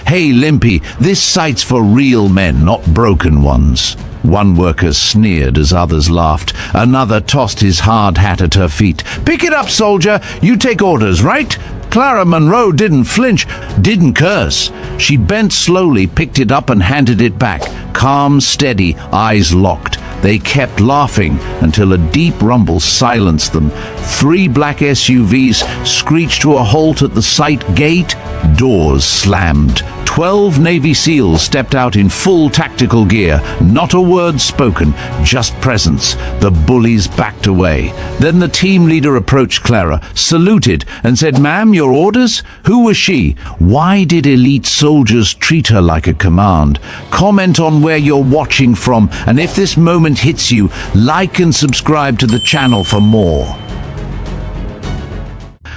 "Hey, Limpy, this site's for real men, not broken ones." One worker sneered as others laughed. Another tossed his hard hat at her feet. "Pick it up, soldier. You take orders, right?" Clara Monroe didn't flinch, didn't curse. She bent slowly, picked it up and handed it back. Calm, steady, eyes locked. They kept laughing until a deep rumble silenced them. 3 black SUVs screeched to a halt at the site gate. Doors slammed. 12 Navy SEALs stepped out in full tactical gear. Not a word spoken, just presence. The bullies backed away. Then the team leader approached Clara, saluted, and said, "Ma'am, your orders?" Who was she? Why did elite soldiers treat her like a command? Comment on where you're watching from, and if this moment hits you, like and subscribe to the channel for more.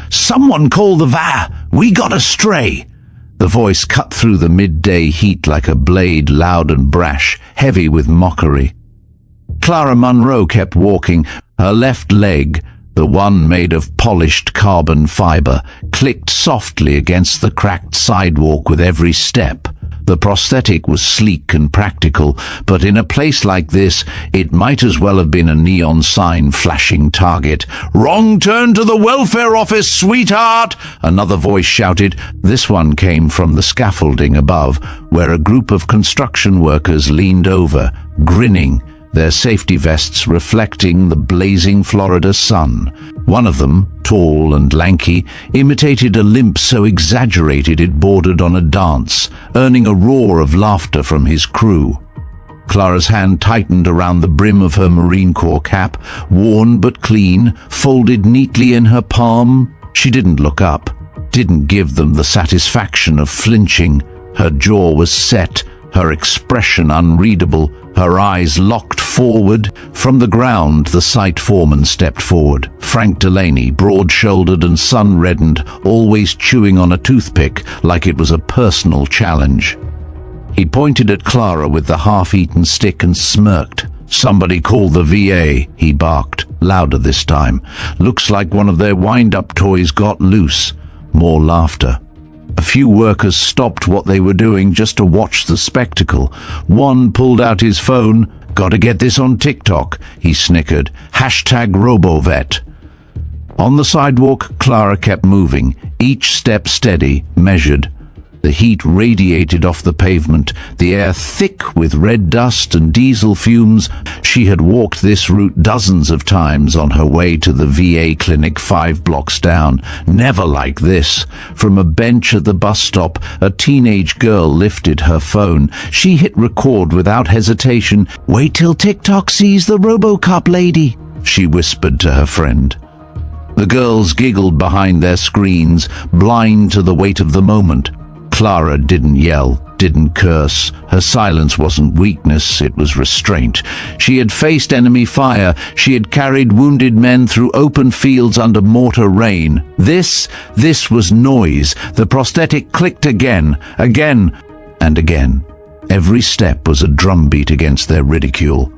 "Someone call the VA! We got a stray!" The voice cut through the midday heat like a blade, loud and brash, heavy with mockery. Clara Monroe kept walking. Her left leg, the one made of polished carbon fiber, clicked softly against the cracked sidewalk with every step. The prosthetic was sleek and practical, but in a place like this, it might as well have been a neon sign flashing target. "Wrong turn to the welfare office, sweetheart!" Another voice shouted. This one came from the scaffolding above, where a group of construction workers leaned over, grinning, their safety vests reflecting the blazing Florida sun. One of them, tall and lanky, imitated a limp so exaggerated it bordered on a dance, earning a roar of laughter from his crew. Clara's hand tightened around the brim of her Marine Corps cap, worn but clean, folded neatly in her palm. She didn't look up, didn't give them the satisfaction of flinching. Her jaw was set, her expression unreadable, her eyes locked forward. From the ground, the site foreman stepped forward. Frank Delaney, broad-shouldered and sun-reddened, always chewing on a toothpick like it was a personal challenge. He pointed at Clara with the half-eaten stick and smirked. "Somebody call the VA," he barked, louder this time. "Looks like one of their wind-up toys got loose." More laughter. A few workers stopped what they were doing just to watch the spectacle. One pulled out his phone. "Gotta get this on TikTok," he snickered. #RoboVet. On the sidewalk, Clara kept moving, each step steady, measured. The heat radiated off the pavement, the air thick with red dust and diesel fumes. She had walked this route dozens of times on her way to the VA clinic 5 blocks down. Never like this. From a bench at the bus stop, a teenage girl lifted her phone. She hit record without hesitation. "Wait till TikTok sees the RoboCop lady," she whispered to her friend. The girls giggled behind their screens, blind to the weight of the moment. Clara didn't yell, didn't curse. Her silence wasn't weakness, it was restraint. She had faced enemy fire. She had carried wounded men through open fields under mortar rain. This was noise. The prosthetic clicked again, and again. Every step was a drumbeat against their ridicule.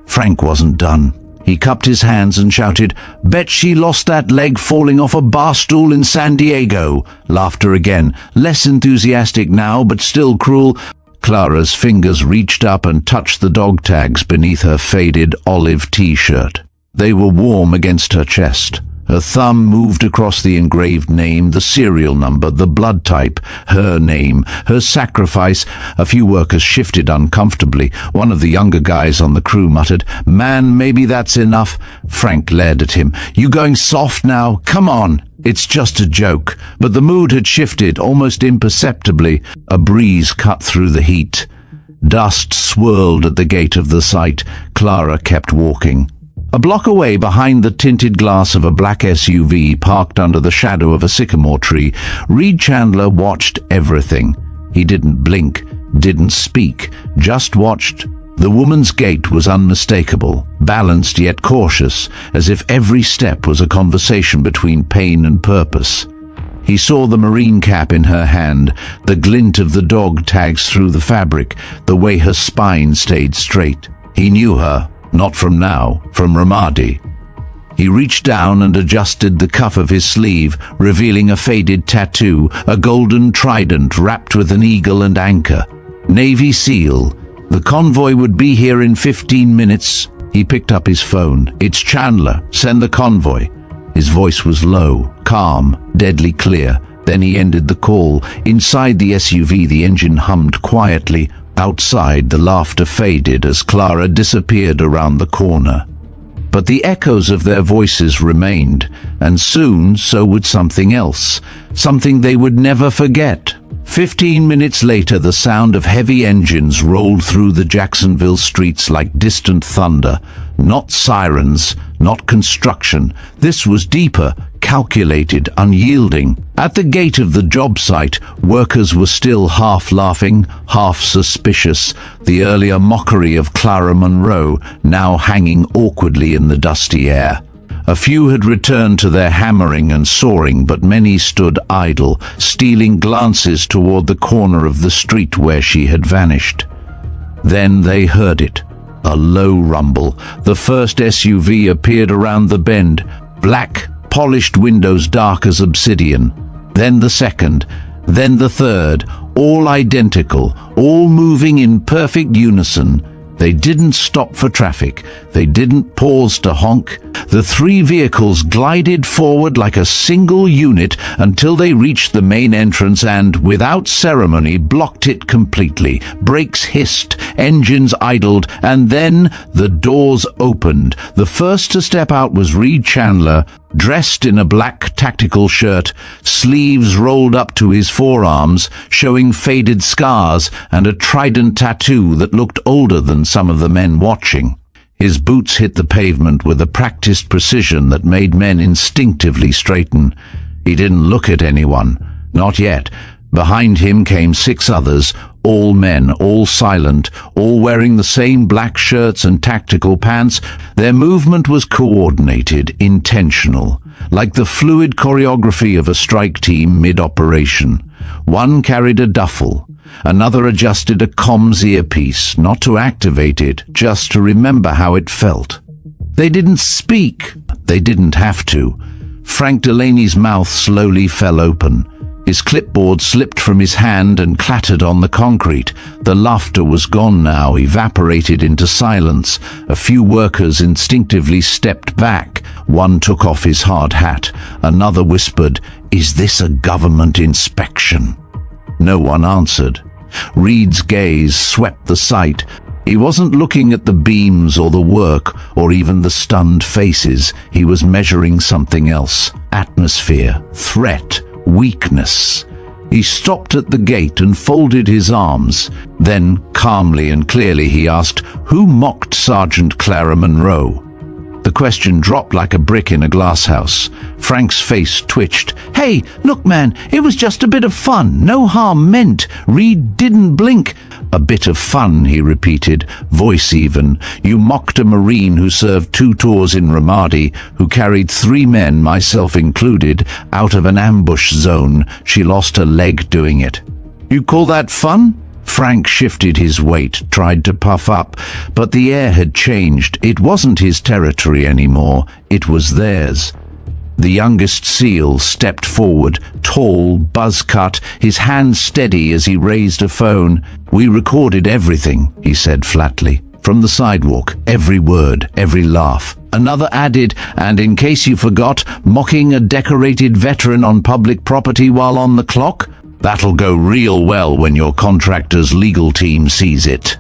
Frank wasn't done. He cupped his hands and shouted, "Bet she lost that leg falling off a bar stool in San Diego." Laughter again, less enthusiastic now, but still cruel. Clara's fingers reached up and touched the dog tags beneath her faded olive t-shirt. They were warm against her chest. Her thumb moved across the engraved name, the serial number, the blood type, her name, her sacrifice. A few workers shifted uncomfortably. One of the younger guys on the crew muttered, "Man, maybe that's enough." Frank glared at him. "You going soft now? Come on. It's just a joke." But the mood had shifted, almost imperceptibly. A breeze cut through the heat. Dust swirled at the gate of the site. Clara kept walking. A block away, behind the tinted glass of a black SUV parked under the shadow of a sycamore tree, Reed Chandler watched everything. He didn't blink, didn't speak, just watched. The woman's gait was unmistakable, balanced yet cautious, as if every step was a conversation between pain and purpose. He saw the marine cap in her hand, the glint of the dog tags through the fabric, the way her spine stayed straight. He knew her. Not from now, from Ramadi. He reached down and adjusted the cuff of his sleeve, revealing a faded tattoo, a golden trident wrapped with an eagle and anchor. Navy SEAL. The convoy would be here in 15 minutes. He picked up his phone. It's Chandler. Send the convoy. His voice was low, calm, deadly clear. Then he ended the call. Inside the SUV, the engine hummed quietly. Outside, the laughter faded as Clara disappeared around the corner. But the echoes of their voices remained, and soon so would something else, something they would never forget. 15 minutes later, the sound of heavy engines rolled through the Jacksonville streets like distant thunder. Not sirens, not construction. This was deeper, calculated, unyielding. At the gate of the job site, workers were still half laughing, half suspicious, the earlier mockery of Clara Monroe now hanging awkwardly in the dusty air. A few had returned to their hammering and sawing, but many stood idle, stealing glances toward the corner of the street where she had vanished. Then they heard it. A low rumble. The first SUV appeared around the bend, black, polished windows dark as obsidian. Then the second, then the third, all identical, all moving in perfect unison. They didn't stop for traffic. They didn't pause to honk. The three vehicles glided forward like a single unit until they reached the main entrance and, without ceremony, blocked it completely. Brakes hissed, engines idled, and then the doors opened. The first to step out was Reed Chandler, dressed in a black tactical shirt, sleeves rolled up to his forearms, showing faded scars and a trident tattoo that looked older than some of the men watching. His boots hit the pavement with a practiced precision that made men instinctively straighten. He didn't look at anyone. Not yet. Behind him came 6 others, all men, all silent, all wearing the same black shirts and tactical pants. Their movement was coordinated, intentional, like the fluid choreography of a strike team mid-operation. One carried a duffel. Another adjusted a comms earpiece, not to activate it, just to remember how it felt. They didn't speak. They didn't have to. Frank Delaney's mouth slowly fell open. His clipboard slipped from his hand and clattered on the concrete. The laughter was gone now, evaporated into silence. A few workers instinctively stepped back. One took off his hard hat. Another whispered, "Is this a government inspection?" No one answered. Reed's gaze swept the site. He wasn't looking at the beams or the work or even the stunned faces. He was measuring something else. Atmosphere, threat, weakness. He stopped at the gate and folded his arms. Then, calmly and clearly, he asked, "Who mocked Sergeant Clara Monroe?" The question dropped like a brick in a glass house. Frank's face twitched. "Hey, look man, it was just a bit of fun. No harm meant." Reed didn't blink. "A bit of fun," he repeated, voice even. "You mocked a Marine who served 2 tours in Ramadi, who carried 3 men, myself included, out of an ambush zone. She lost her leg doing it. You call that fun?" Frank shifted his weight, tried to puff up, but the air had changed. It wasn't his territory anymore. It was theirs. The youngest SEAL stepped forward, tall, buzz-cut, his hand steady as he raised a phone. "We recorded everything," he said flatly. "From the sidewalk, every word, every laugh." Another added, "And in case you forgot, mocking a decorated veteran on public property while on the clock? That'll go real well when your contractor's legal team sees it."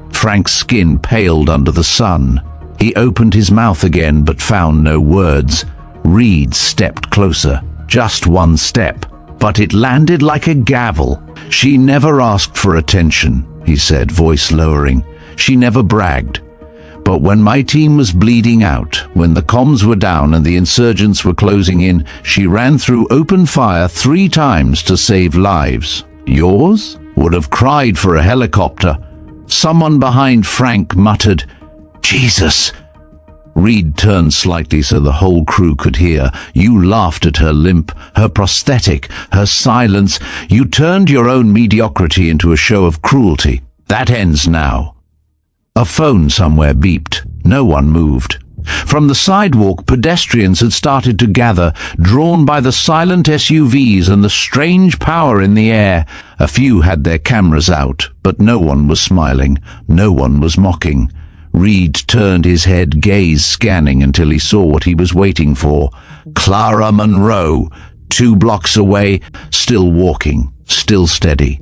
Frank's skin paled under the sun. He opened his mouth again but found no words. Reed stepped closer, just one step, but it landed like a gavel. "She never asked for attention," he said, voice lowering. "She never bragged. But when my team was bleeding out, when the comms were down and the insurgents were closing in, she ran through open fire 3 times to save lives. Yours? Would have cried for a helicopter." Someone behind Frank muttered, "Jesus." Reed turned slightly so the whole crew could hear. "You laughed at her limp, her prosthetic, her silence. You turned your own mediocrity into a show of cruelty. That ends now." A phone somewhere beeped. No one moved. From the sidewalk, pedestrians had started to gather, drawn by the silent SUVs and the strange power in the air. A few had their cameras out, but no one was smiling, no one was mocking. Reed turned his head, gaze scanning until he saw what he was waiting for. Clara Monroe, 2 blocks away, still walking, still steady.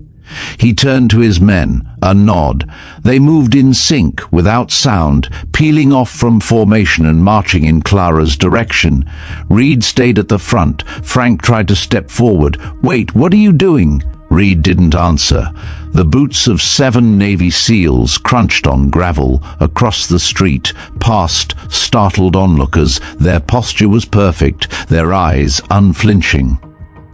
He turned to his men, a nod. They moved in sync, without sound, peeling off from formation and marching in Clara's direction. Reed stayed at the front. Frank tried to step forward. "Wait, what are you doing?" Reed didn't answer. The boots of 7 Navy SEALs crunched on gravel across the street, past startled onlookers. Their posture was perfect, their eyes unflinching.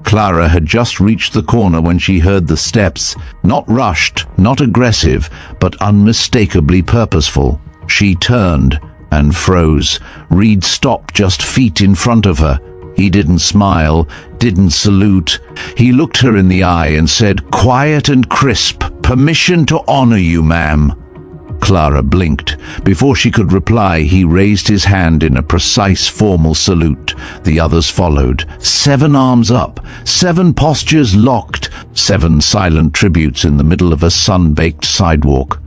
Clara had just reached the corner when she heard the steps, not rushed, not aggressive, but unmistakably purposeful. She turned and froze. Reed stopped just feet in front of her. He didn't smile, didn't salute. He looked her in the eye and said, quiet and crisp, "Permission to honor you, ma'am." Clara blinked. Before she could reply, he raised his hand in a precise formal salute. The others followed. 7 arms up, 7 postures locked, 7 silent tributes in the middle of a sun-baked sidewalk.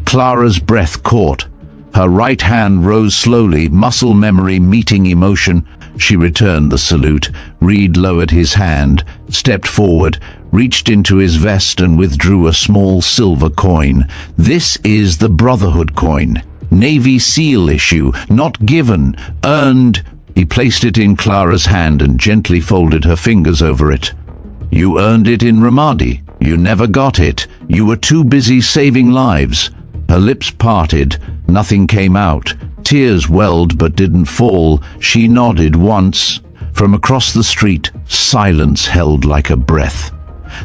Clara's breath caught. Her right hand rose slowly, muscle memory meeting emotion. She returned the salute. Reed lowered his hand, stepped forward, reached into his vest and withdrew a small silver coin. "This is the Brotherhood coin. Navy SEAL issue, not given, earned." He placed it in Clara's hand and gently folded her fingers over it. "You earned it in Ramadi. You never got it. You were too busy saving lives." Her lips parted. Nothing came out. Tears welled but didn't fall. She nodded once. From across the street, silence held like a breath.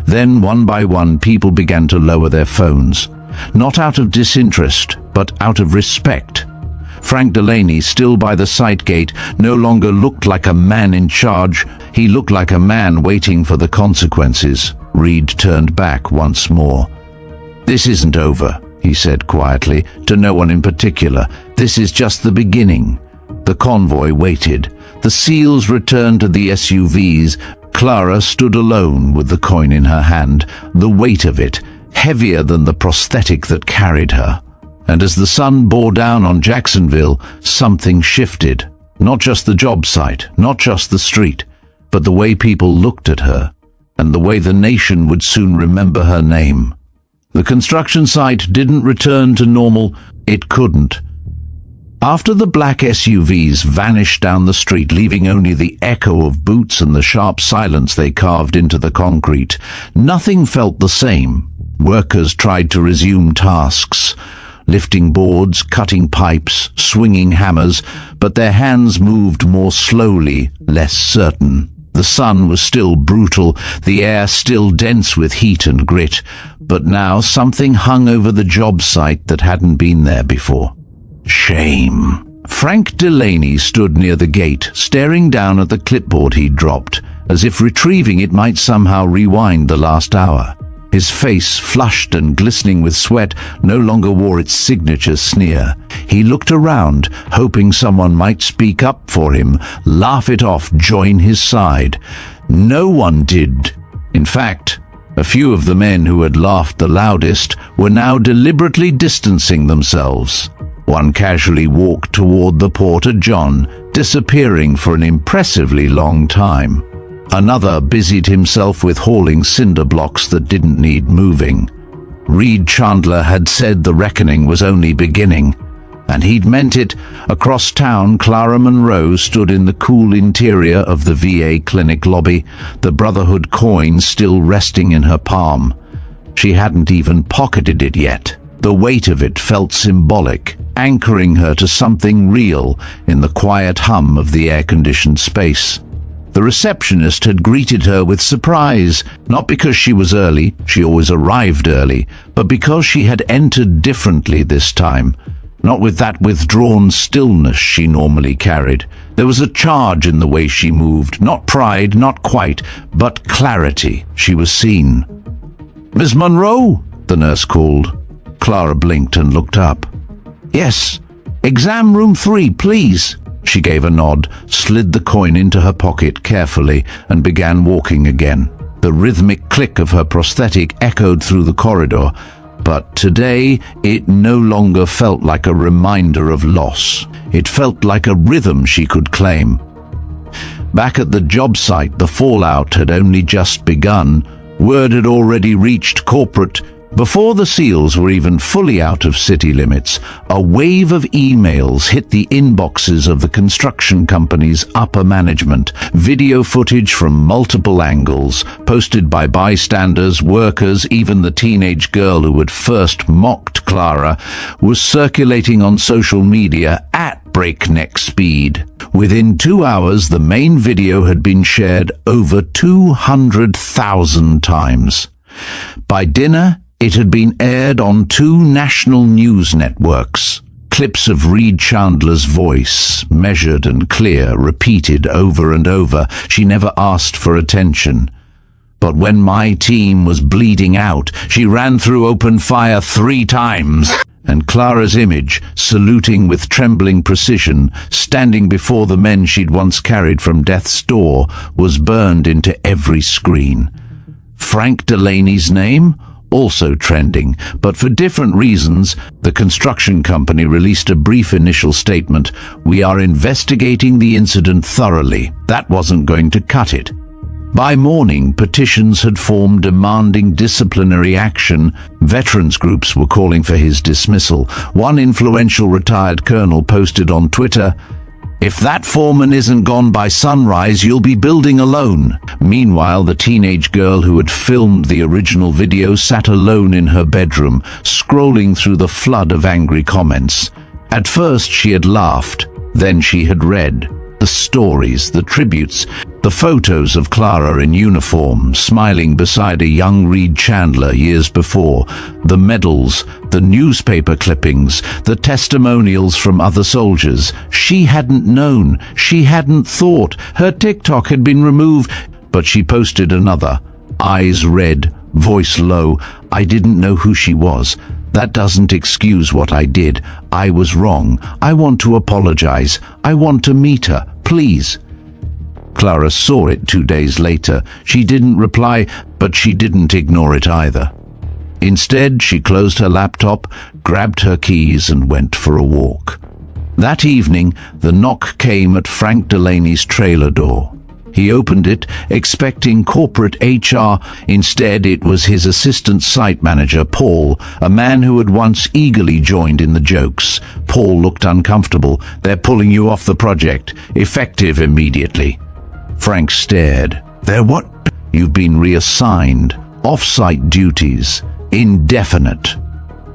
Then, one by one, people began to lower their phones. Not out of disinterest, but out of respect. Frank Delaney, still by the side gate, no longer looked like a man in charge. He looked like a man waiting for the consequences. Reed turned back once more. "This isn't over," he said quietly, to no one in particular. "This is just the beginning." The convoy waited. The SEALs returned to the SUVs. Clara stood alone with the coin in her hand, the weight of it, heavier than the prosthetic that carried her. And as the sun bore down on Jacksonville, something shifted. Not just the job site, not just the street, but the way people looked at her, and the way the nation would soon remember her name. The construction site didn't return to normal. It couldn't. After the black SUVs vanished down the street, leaving only the echo of boots and the sharp silence they carved into the concrete, nothing felt the same. Workers tried to resume tasks, lifting boards, cutting pipes, swinging hammers, but their hands moved more slowly, less certain. The sun was still brutal, the air still dense with heat and grit, but now something hung over the job site that hadn't been there before. Shame. Frank Delaney stood near the gate, staring down at the clipboard he'd dropped, as if retrieving it might somehow rewind the last hour. His face, flushed and glistening with sweat, no longer wore its signature sneer. He looked around, hoping someone might speak up for him, laugh it off, join his side. No one did. In fact, a few of the men who had laughed the loudest were now deliberately distancing themselves. One casually walked toward the porter John, disappearing for an impressively long time. Another busied himself with hauling cinder blocks that didn't need moving. Reed Chandler had said the reckoning was only beginning, and he'd meant it. Across town, Clara Monroe stood in the cool interior of the VA clinic lobby, the Brotherhood coin still resting in her palm. She hadn't even pocketed it yet. The weight of it felt symbolic, anchoring her to something real in the quiet hum of the air-conditioned space. The receptionist had greeted her with surprise, not because she was early, she always arrived early, but because she had entered differently this time, not with that withdrawn stillness she normally carried. There was a charge in the way she moved, not pride, not quite, but clarity. She was seen. "Miss Monroe?" the nurse called. Clara blinked and looked up. Yes, "Exam room 3, please." She gave a nod, slid the coin into her pocket carefully, and began walking again. The rhythmic click of her prosthetic echoed through the corridor, but today it no longer felt like a reminder of loss. It felt like a rhythm she could claim. Back at the job site, the fallout had only just begun. Word had already reached corporate. Before the SEALs were even fully out of city limits, a wave of emails hit the inboxes of the construction company's upper management. Video footage from multiple angles, posted by bystanders, workers, even the teenage girl who had first mocked Clara, was circulating on social media at breakneck speed. Within 2 hours, the main video had been shared over 200,000 times. By dinner, it had been aired on 2 national news networks. Clips of Reed Chandler's voice, measured and clear, repeated over and over. She never asked for attention. But when my team was bleeding out, she ran through open fire 3 times. And Clara's image, saluting with trembling precision, standing before the men she'd once carried from death's door, was burned into every screen. Frank Delaney's name? Also trending, but for different reasons. The construction company released a brief initial statement. "We are investigating the incident thoroughly." That wasn't going to cut it. By morning, petitions had formed demanding disciplinary action. Veterans groups were calling for his dismissal. One influential retired colonel posted on Twitter, "If that foreman isn't gone by sunrise, you'll be building alone." Meanwhile, the teenage girl who had filmed the original video sat alone in her bedroom, scrolling through the flood of angry comments. At first she had laughed, then she had read. The stories, the tributes, the photos of Clara in uniform, smiling beside a young Reed Chandler years before, the medals, the newspaper clippings, the testimonials from other soldiers. She hadn't known, she hadn't thought. Her TikTok had been removed, but she posted another. Eyes red, voice low. "I didn't know who she was. That doesn't excuse what I did. I was wrong. I want to apologize. I want to meet her, please." Clara saw it 2 days later. She didn't reply, but she didn't ignore it either. Instead, she closed her laptop, grabbed her keys, and went for a walk. That evening, the knock came at Frank Delaney's trailer door. He opened it, expecting corporate HR. Instead, it was his assistant site manager, Paul, a man who had once eagerly joined in the jokes. Paul looked uncomfortable. "They're pulling you off the project. Effective immediately." Frank stared. "They're what?" "You've been reassigned. Off-site duties. Indefinite."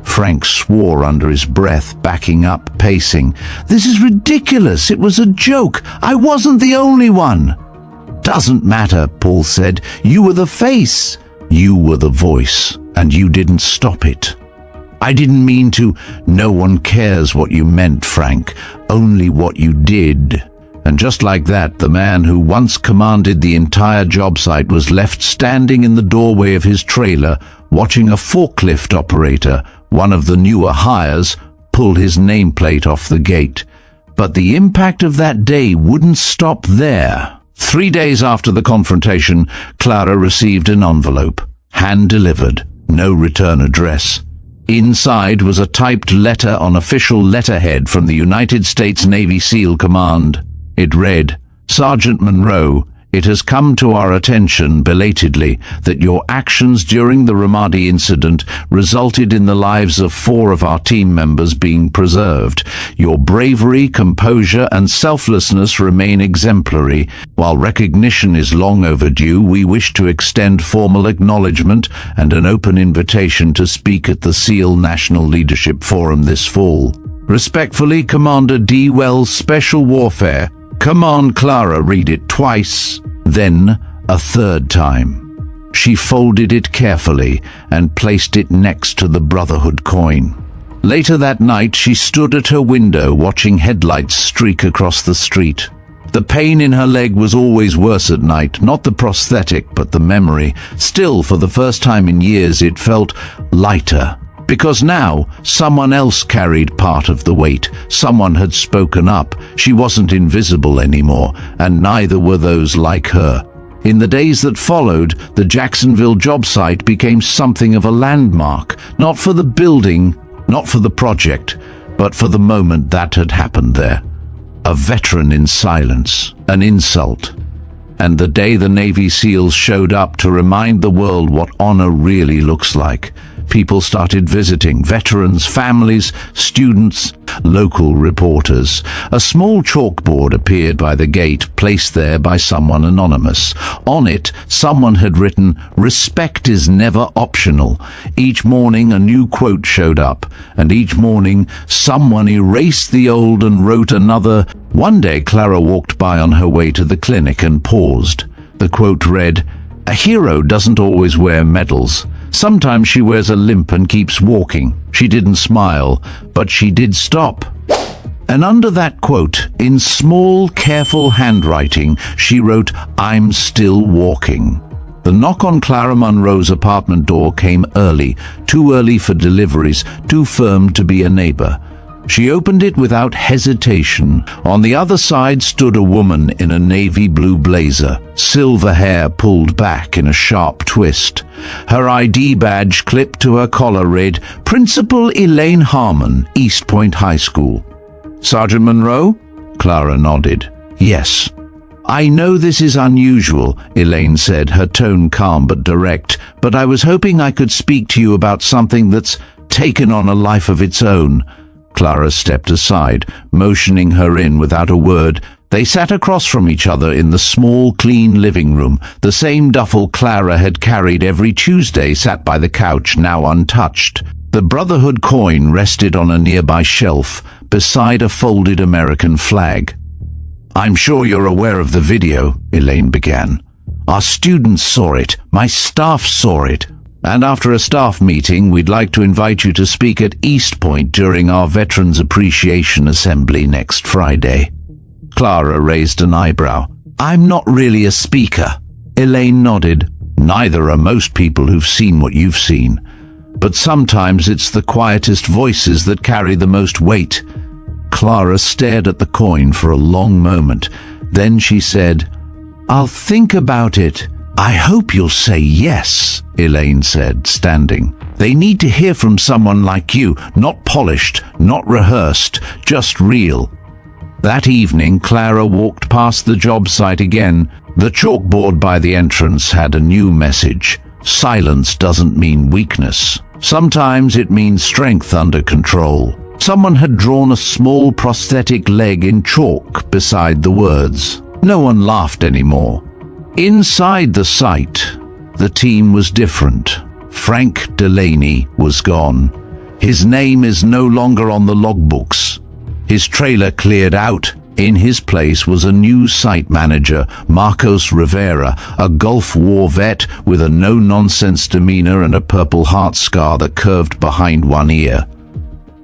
Frank swore under his breath, backing up, pacing. "This is ridiculous. It was a joke. I wasn't the only one." "Doesn't matter," Paul said. "You were the face. You were the voice, and you didn't stop it." "I didn't mean to." "No one cares what you meant, Frank. Only what you did." And just like that, the man who once commanded the entire job site was left standing in the doorway of his trailer, watching a forklift operator, one of the newer hires, pull his nameplate off the gate. But the impact of that day wouldn't stop there. 3 days after the confrontation, Clara received an envelope, hand-delivered, no return address. Inside was a typed letter on official letterhead from the United States Navy SEAL Command. It read, "Sergeant Monroe, it has come to our attention belatedly that your actions during the Ramadi incident resulted in the lives of 4 of our team members being preserved. Your bravery, composure, and selflessness remain exemplary. While recognition is long overdue, we wish to extend formal acknowledgement and an open invitation to speak at the SEAL National Leadership Forum this fall. Respectfully, Commander D. Wells, Special Warfare." "Come on, Clara," read it twice, then a third time. She folded it carefully and placed it next to the Brotherhood coin. Later that night, she stood at her window watching headlights streak across the street. The pain in her leg was always worse at night, not the prosthetic, but the memory. Still, for the first time in years, it felt lighter, Because now, someone else carried part of the weight. Someone had spoken up. She wasn't invisible anymore, and neither were those like her. In the days that followed, the Jacksonville job site became something of a landmark, not for the building, not for the project, but for the moment that had happened there. A veteran in silence, an insult. And the day the Navy SEALs showed up to remind the world what honor really looks like, people started visiting, veterans, families, students, local reporters. A small chalkboard appeared by the gate, placed there by someone anonymous. On it, someone had written, "Respect is never optional." Each morning a new quote showed up, and each morning someone erased the old and wrote another. One day Clara walked by on her way to the clinic and paused. The quote read, "A hero doesn't always wear medals. Sometimes she wears a limp and keeps walking." She didn't smile, but she did stop. And under that quote, in small, careful handwriting, she wrote, "I'm still walking." The knock on Clara Monroe's apartment door came early, too early for deliveries, too firm to be a neighbor. She opened it without hesitation. On the other side stood a woman in a navy blue blazer, silver hair pulled back in a sharp twist. Her ID badge clipped to her collar read, "Principal Elaine Harmon, East Point High School." "Sergeant Monroe?" Clara nodded. "Yes." "I know this is unusual," Elaine said, her tone calm but direct, "but I was hoping I could speak to you about something that's taken on a life of its own." Clara stepped aside, motioning her in without a word. They sat across from each other in the small, clean living room. The same duffel Clara had carried every Tuesday sat by the couch, now untouched. The Brotherhood coin rested on a nearby shelf, beside a folded American flag. "I'm sure you're aware of the video," Elaine began. "Our students saw it. My staff saw it. And after a staff meeting, we'd like to invite you to speak at East Point during our Veterans Appreciation Assembly next Friday." Clara raised an eyebrow. "I'm not really a speaker." Elaine nodded. "Neither are most people who've seen what you've seen. But sometimes it's the quietest voices that carry the most weight." Clara stared at the coin for a long moment. Then she said, "I'll think about it." "I hope you'll say yes," Elaine said, standing. "They need to hear from someone like you, not polished, not rehearsed, just real." That evening, Clara walked past the job site again. The chalkboard by the entrance had a new message. Silence doesn't mean weakness. Sometimes it means strength under control. Someone had drawn a small prosthetic leg in chalk beside the words. No one laughed anymore. Inside the site, the team was different. Frank Delaney was gone. His name is no longer on the logbooks. His trailer cleared out. In his place was a new site manager, Marcos Rivera, a Gulf War vet with a no-nonsense demeanor and a Purple Heart scar that curved behind one ear.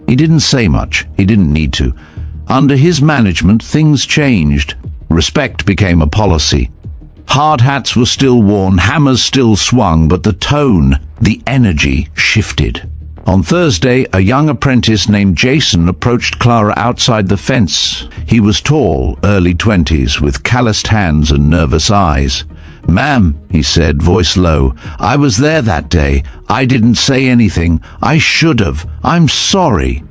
He didn't say much. He didn't need to. Under his management, things changed. Respect became a policy. Hard hats were still worn, hammers still swung, but the tone, the energy shifted. On Thursday, a young apprentice named Jason approached Clara outside the fence. He was tall, early 20s, with calloused hands and nervous eyes. "Ma'am," he said, voice low, "I was there that day. I didn't say anything. I should have. I'm sorry."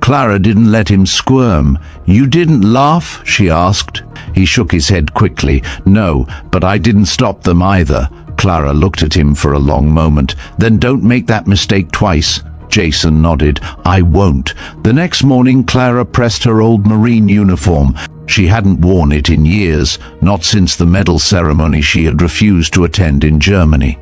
Clara didn't let him squirm. "You didn't laugh?" she asked. He shook his head quickly. "No, but I didn't stop them either." Clara looked at him for a long moment. "Then don't make that mistake twice." Jason nodded. "I won't." The next morning, Clara pressed her old Marine uniform. She hadn't worn it in years, not since the medal ceremony she had refused to attend in Germany.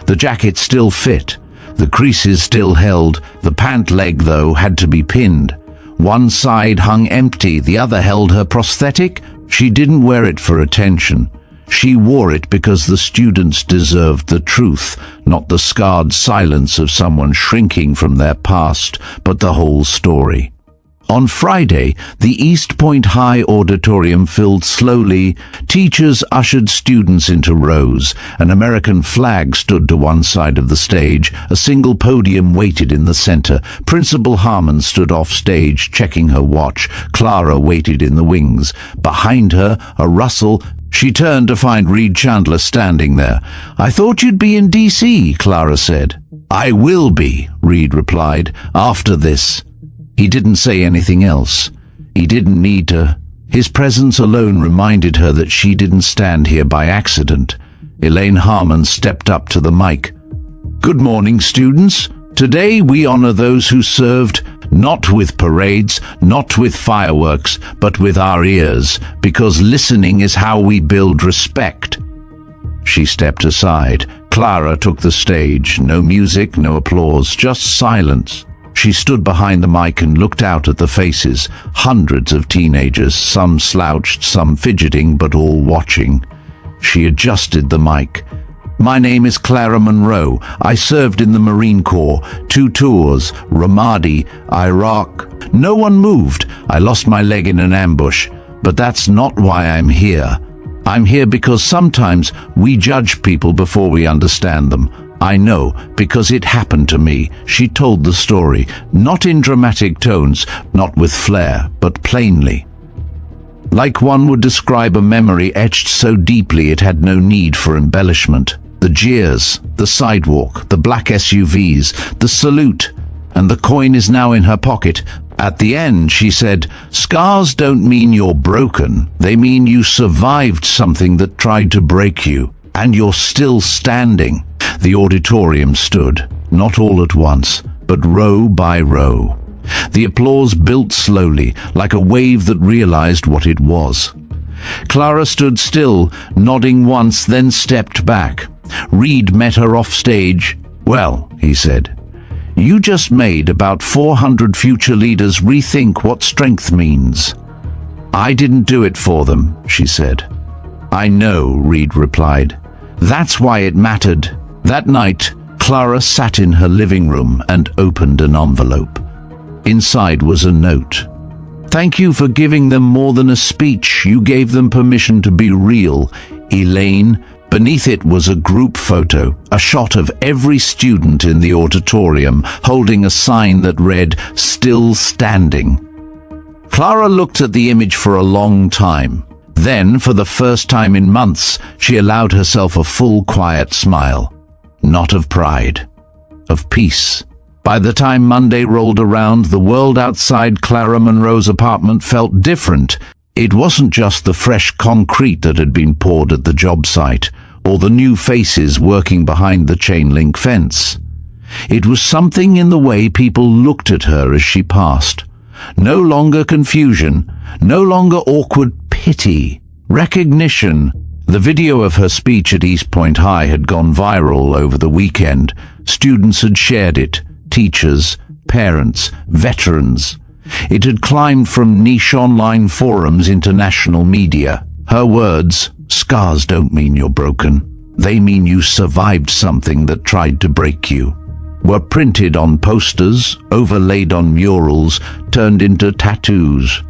The jacket still fit. The creases still held. The pant leg, though, had to be pinned. One side hung empty, the other held her prosthetic. She didn't wear it for attention. She wore it because the students deserved the truth, not the scarred silence of someone shrinking from their past, but the whole story. On Friday, the East Point High auditorium filled slowly. Teachers ushered students into rows. An American flag stood to one side of the stage. A single podium waited in the center. Principal Harmon stood off stage, checking her watch. Clara waited in the wings. Behind her, a rustle. She turned to find Reed Chandler standing there. "I thought you'd be in D.C., Clara said. "I will be," Reed replied, "after this." He didn't say anything else. He didn't need to. His presence alone reminded her that she didn't stand here by accident. Elaine Harmon stepped up to the mic. "Good morning, students. Today we honor those who served, not with parades, not with fireworks, but with our ears, because listening is how we build respect." She stepped aside. Clara took the stage. No music, no applause, just silence. She stood behind the mic and looked out at the faces. Hundreds of teenagers, some slouched, some fidgeting, but all watching. She adjusted the mic. "My name is Clara Monroe. I served in the Marine Corps. 2 tours, Ramadi, Iraq. No one moved. I lost my leg in an ambush. But that's not why I'm here. I'm here because sometimes we judge people before we understand them. I know, because it happened to me." She told the story, not in dramatic tones, not with flair, but plainly. Like one would describe a memory etched so deeply it had no need for embellishment. The jeers, the sidewalk, the black SUVs, the salute, and the coin is now in her pocket. At the end, she said, "Scars don't mean you're broken. They mean you survived something that tried to break you, and you're still standing." The auditorium stood, not all at once, but row by row. The applause built slowly, like a wave that realized what it was. Clara stood still, nodding once, then stepped back. Reed met her off stage. "Well," he said, "you just made about 400 future leaders rethink what strength means." "I didn't do it for them," she said. "I know," Reed replied. "That's why it mattered." That night, Clara sat in her living room and opened an envelope. Inside was a note. "Thank you for giving them more than a speech. You gave them permission to be real, Elaine." Beneath it was a group photo, a shot of every student in the auditorium holding a sign that read, "Still Standing." Clara looked at the image for a long time. Then, for the first time in months, she allowed herself a full, quiet smile. Not of pride, of peace. By the time Monday rolled around, the world outside Clara Monroe's apartment felt different. It wasn't just the fresh concrete that had been poured at the job site, or the new faces working behind the chain-link fence. It was something in the way people looked at her as she passed. No longer confusion, no longer awkward pity, recognition. The video of her speech at East Point High had gone viral over the weekend. Students had shared it, teachers, parents, veterans. It had climbed from niche online forums into national media. Her words, "Scars don't mean you're broken. They mean you survived something that tried to break you," were printed on posters, overlaid on murals, turned into tattoos.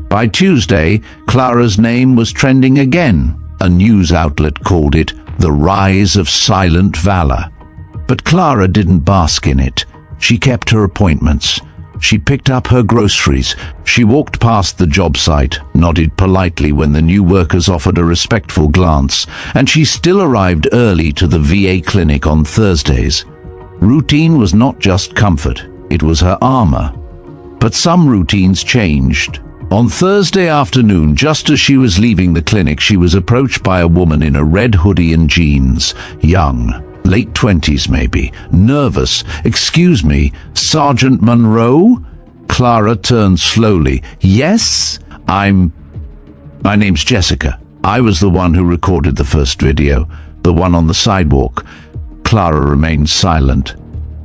By Tuesday, Clara's name was trending again. A news outlet called it the rise of silent valor. But Clara didn't bask in it. She kept her appointments. She picked up her groceries. She walked past the job site, nodded politely when the new workers offered a respectful glance, and she still arrived early to the VA clinic on Thursdays. Routine was not just comfort, it was her armor. But some routines changed. On Thursday afternoon, just as she was leaving the clinic, she was approached by a woman in a red hoodie and jeans, young, late 20s maybe, nervous. "Excuse me, Sergeant Monroe?" Clara turned slowly. "Yes, my name's Jessica. I was the one who recorded the first video, the one on the sidewalk." Clara remained silent.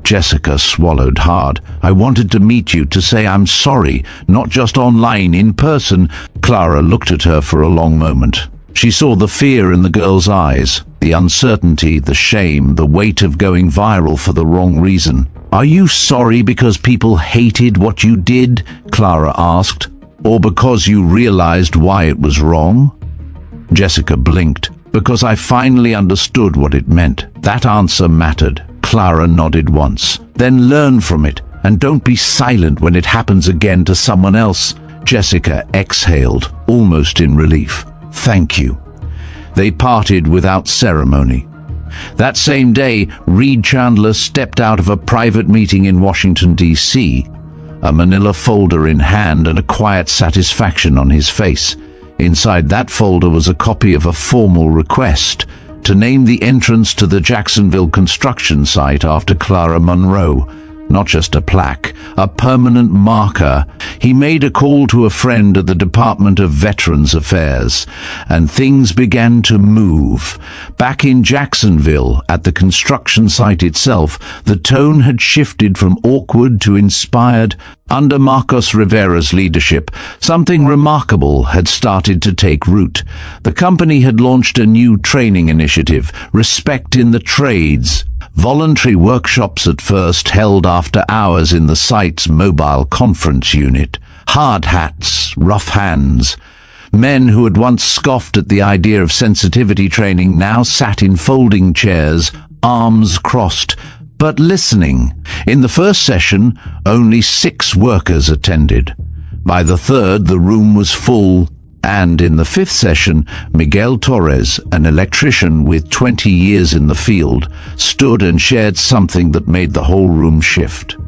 Jessica swallowed hard. "I wanted to meet you, to say I'm sorry, not just online, in person." Clara looked at her for a long moment. She saw the fear in the girl's eyes, the uncertainty, the shame, the weight of going viral for the wrong reason. "Are you sorry because people hated what you did?" Clara asked. "Or because you realized why it was wrong?" Jessica blinked. "Because I finally understood what it meant." That answer mattered. Clara nodded once. "Then learn from it, and don't be silent when it happens again to someone else." Jessica exhaled, almost in relief. "Thank you." They parted without ceremony. That same day, Reed Chandler stepped out of a private meeting in Washington, D.C., a manila folder in hand and a quiet satisfaction on his face. Inside that folder was a copy of a formal request to name the entrance to the Jacksonville construction site after Clara Monroe. Not just a plaque, a permanent marker. He made a call to a friend at the Department of Veterans Affairs, and things began to move. Back in Jacksonville, at the construction site itself, the tone had shifted from awkward to inspired. Under Marcos Rivera's leadership, something remarkable had started to take root. The company had launched a new training initiative, Respect in the Trades. Voluntary workshops at first held after hours in the site's mobile conference unit. Hard hats, rough hands. Men who had once scoffed at the idea of sensitivity training now sat in folding chairs, arms crossed, but listening. In the first session, only 6 workers attended. By the third, the room was full. And in the 5th session, Miguel Torres, an electrician with 20 years in the field, stood and shared something that made the whole room shift.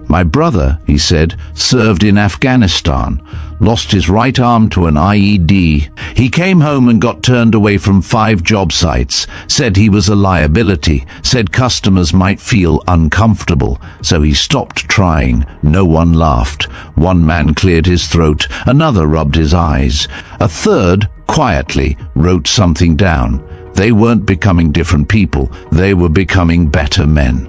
"My brother," he said, "served in Afghanistan, lost his right arm to an IED. He came home and got turned away from 5 job sites, said he was a liability, said customers might feel uncomfortable, so he stopped trying. No one laughed. One man cleared his throat, another rubbed his eyes. A third, quietly, wrote something down. They weren't becoming different people, they were becoming better men."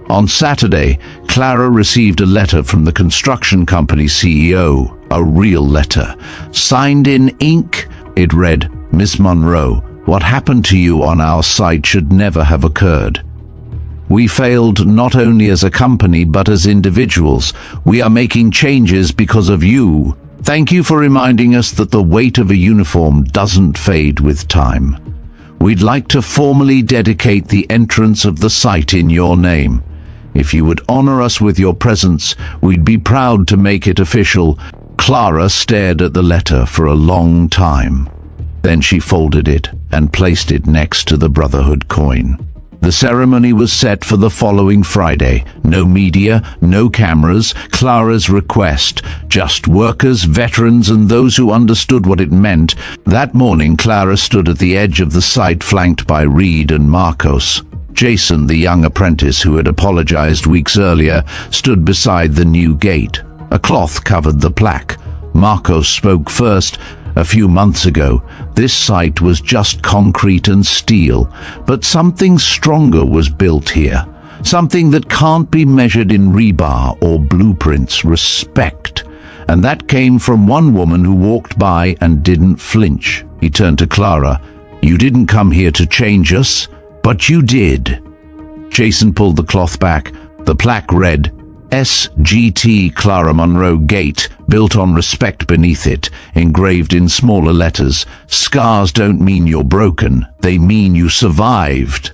On Saturday, Clara received a letter from the construction company's CEO, a real letter. Signed in ink, it read, "Miss Monroe, what happened to you on our site should never have occurred. We failed not only as a company but as individuals. We are making changes because of you. Thank you for reminding us that the weight of a uniform doesn't fade with time. We'd like to formally dedicate the entrance of the site in your name. If you would honor us with your presence, we'd be proud to make it official." Clara stared at the letter for a long time. Then she folded it and placed it next to the Brotherhood coin. The ceremony was set for the following Friday. No media, no cameras, Clara's request. Just workers, veterans, and those who understood what it meant. That morning, Clara stood at the edge of the site flanked by Reed and Marcos. Jason, the young apprentice who had apologized weeks earlier, stood beside the new gate. A cloth covered the plaque. Marcos spoke first. "A few months ago, this site was just concrete and steel, but something stronger was built here. Something that can't be measured in rebar or blueprints. Respect. And that came from one woman who walked by and didn't flinch." He turned to Clara. "You didn't come here to change us, but you did." Jason pulled the cloth back. The plaque read, "SGT Clara Monroe Gate," built on respect beneath it, engraved in smaller letters. "Scars don't mean you're broken, they mean you survived."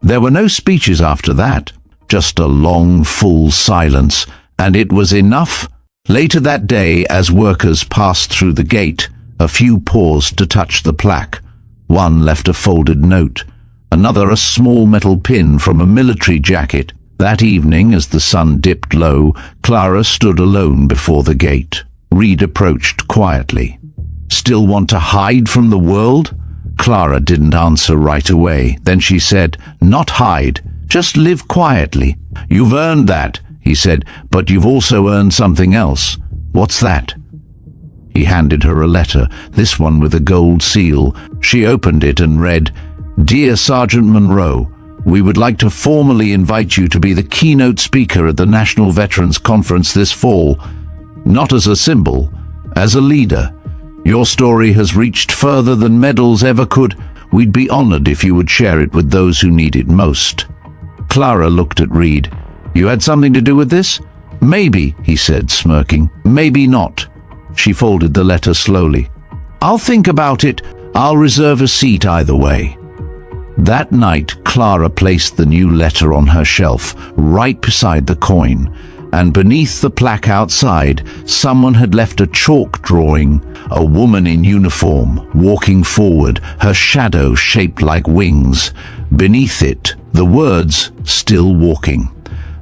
There were no speeches after that, just a long, full silence, and it was enough. Later that day, as workers passed through the gate, a few paused to touch the plaque. One left a folded note, another a small metal pin from a military jacket. That evening, as the sun dipped low, Clara stood alone before the gate. Reed approached quietly. "Still want to hide from the world?" Clara didn't answer right away. Then she said, "Not hide, just live quietly." "You've earned that," he said, "but you've also earned something else." "What's that?" He handed her a letter, this one with a gold seal. She opened it and read, "Dear Sergeant Monroe, we would like to formally invite you to be the keynote speaker at the National Veterans Conference this fall. Not as a symbol, as a leader. Your story has reached further than medals ever could. We'd be honored if you would share it with those who need it most." Clara looked at Reed. You had something to do with this? Maybe, he said, smirking. Maybe not. She folded the letter slowly. I'll think about it. I'll reserve a seat either way. That night, Clara placed the new letter on her shelf, right beside the coin, and beneath the plaque outside, someone had left a chalk drawing, a woman in uniform, walking forward, her shadow shaped like wings. Beneath it, the words, "Still walking."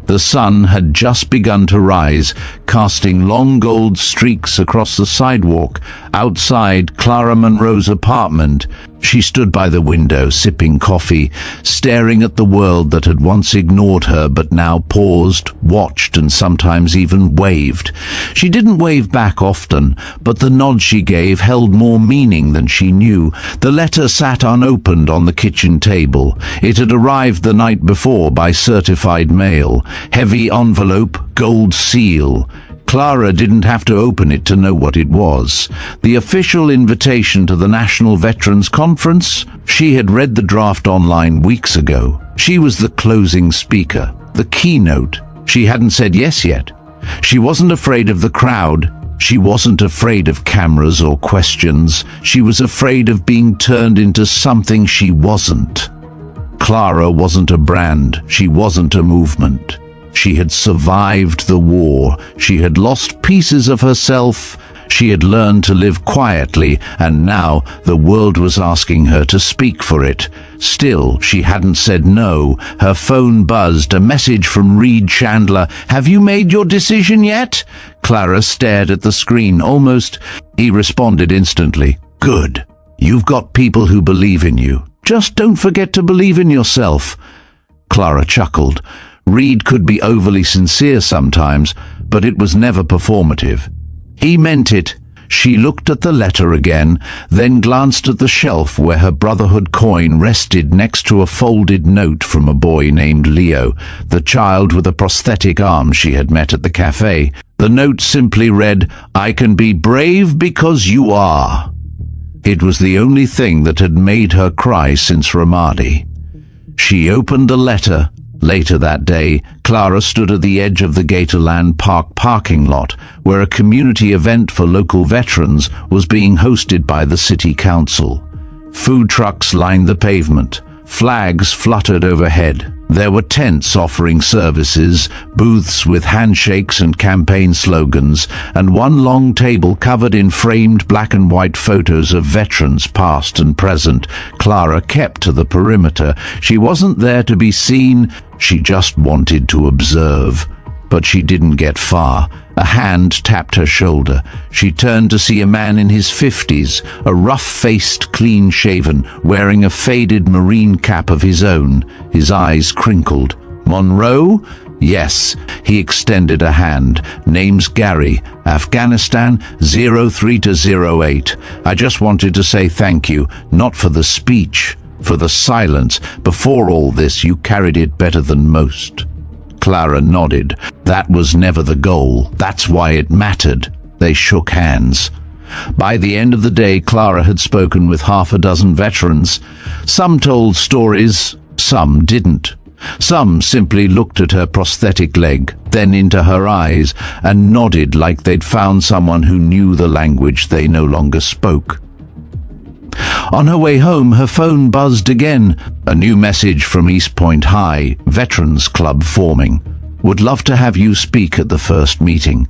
The sun had just begun to rise, casting long gold streaks across the sidewalk. Outside Clara Monroe's apartment, she stood by the window, sipping coffee, staring at the world that had once ignored her but now paused, watched, and sometimes even waved. She didn't wave back often, but the nod she gave held more meaning than she knew. The letter sat unopened on the kitchen table. It had arrived the night before by certified mail. Heavy envelope, gold seal. Clara didn't have to open it to know what it was. The official invitation to the National Veterans Conference. She had read the draft online weeks ago. She was the closing speaker, the keynote. She hadn't said yes yet. She wasn't afraid of the crowd. She wasn't afraid of cameras or questions. She was afraid of being turned into something she wasn't. Clara wasn't a brand. She wasn't a movement. She had survived the war. She had lost pieces of herself. She had learned to live quietly, and now the world was asking her to speak for it. Still, she hadn't said no. Her phone buzzed, a message from Reed Chandler. "Have you made your decision yet?" Clara stared at the screen, almost. He responded instantly. "Good. You've got people who believe in you. Just don't forget to believe in yourself." Clara chuckled. Reed could be overly sincere sometimes, but it was never performative. He meant it. She looked at the letter again, then glanced at the shelf where her Brotherhood coin rested next to a folded note from a boy named Leo, the child with a prosthetic arm she had met at the cafe. The note simply read, "I can be brave because you are." It was the only thing that had made her cry since Ramadi. She opened the letter. Later that day, Clara stood at the edge of the Gatorland Park parking lot, where a community event for local veterans was being hosted by the city council. Food trucks lined the pavement. Flags fluttered overhead. There were tents offering services, booths with handshakes and campaign slogans, and one long table covered in framed black and white photos of veterans past and present. Clara kept to the perimeter. She wasn't there to be seen. She just wanted to observe. But she didn't get far. A hand tapped her shoulder. She turned to see a man in his 50s, a rough-faced, clean-shaven, wearing a faded marine cap of his own. His eyes crinkled. "Monroe?" "Yes." He extended a hand. "Name's Gary. Afghanistan 03 to 08. I just wanted to say thank you, not for the speech, for the silence. Before all this, you carried it better than most." Clara nodded. That was never the goal. That's why it mattered. They shook hands. By the end of the day, Clara had spoken with half a dozen veterans. Some told stories, some didn't. Some simply looked at her prosthetic leg, then into her eyes, and nodded like they'd found someone who knew the language they no longer spoke. On her way home, her phone buzzed again. A new message from East Point High, Veterans Club forming. "Would love to have you speak at the first meeting."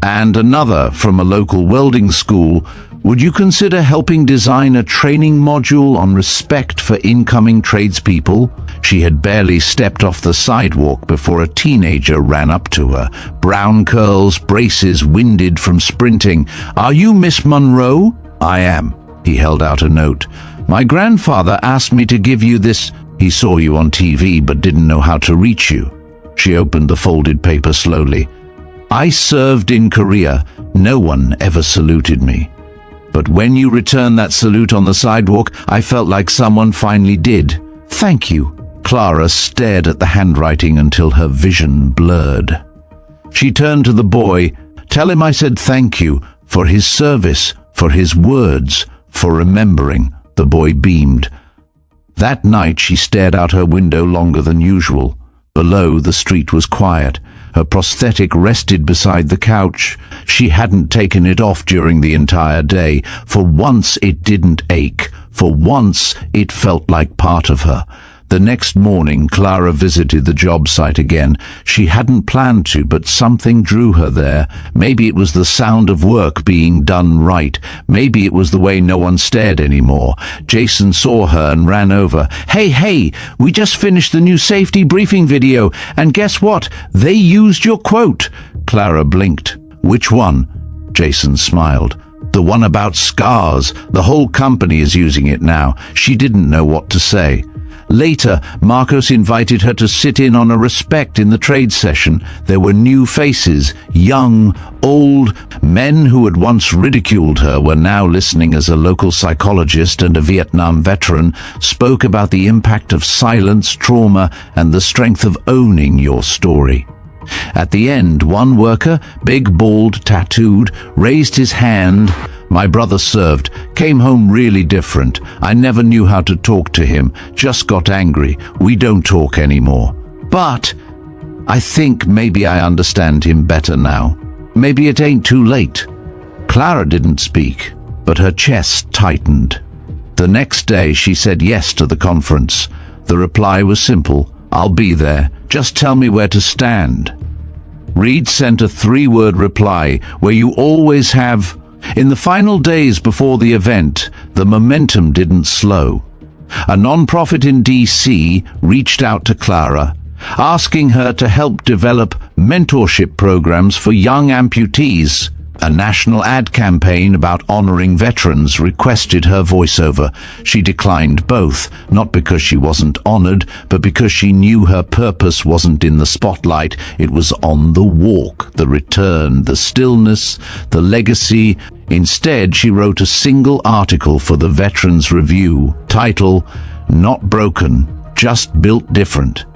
And another from a local welding school. "Would you consider helping design a training module on respect for incoming tradespeople?" She had barely stepped off the sidewalk before a teenager ran up to her. Brown curls, braces winded from sprinting. "Are you Miss Monroe?" "I am." He held out a note. "My grandfather asked me to give you this. He saw you on TV but didn't know how to reach you." She opened the folded paper slowly. "I served in Korea. No one ever saluted me. But when you returned that salute on the sidewalk, I felt like someone finally did. Thank you." Clara stared at the handwriting until her vision blurred. She turned to the boy. "Tell him I said thank you for his service, for his words, for remembering." The boy beamed. That night she stared out her window longer than usual. Below, the street was quiet. Her prosthetic rested beside the couch. She hadn't taken it off during the entire day. For once, it didn't ache. For once, it felt like part of her. The next morning, Clara visited the job site again. She hadn't planned to, but something drew her there. Maybe it was the sound of work being done right. Maybe it was the way no one stared anymore. Jason saw her and ran over. Hey, we just finished the new safety briefing video, and guess what? They used your quote." Clara blinked. "Which one?" Jason smiled. "The one about scars. The whole company is using it now." She didn't know what to say. Later, Marcos invited her to sit in on a respect in the trade session. There were new faces, young, old. Men who had once ridiculed her were now listening as a local psychologist and a Vietnam veteran spoke about the impact of silence, trauma, and the strength of owning your story. At the end, one worker, big, bald, tattooed, raised his hand. "My brother served, came home really different. I never knew how to talk to him, just got angry. We don't talk anymore. But I think maybe I understand him better now. Maybe it ain't too late." Clara didn't speak, but her chest tightened. The next day she said yes to the conference. The reply was simple: "I'll be there. Just tell me where to stand." Reed sent a 3-word reply, "Where you always have." In the final days before the event, the momentum didn't slow. A non-profit in D.C. reached out to Clara, asking her to help develop mentorship programs for young amputees. A national ad campaign about honoring veterans requested her voiceover. She declined both, not because she wasn't honored, but because she knew her purpose wasn't in the spotlight. It was on the walk, the return, the stillness, the legacy. Instead, she wrote a single article for the Veterans Review, title, "Not Broken, Just Built Different."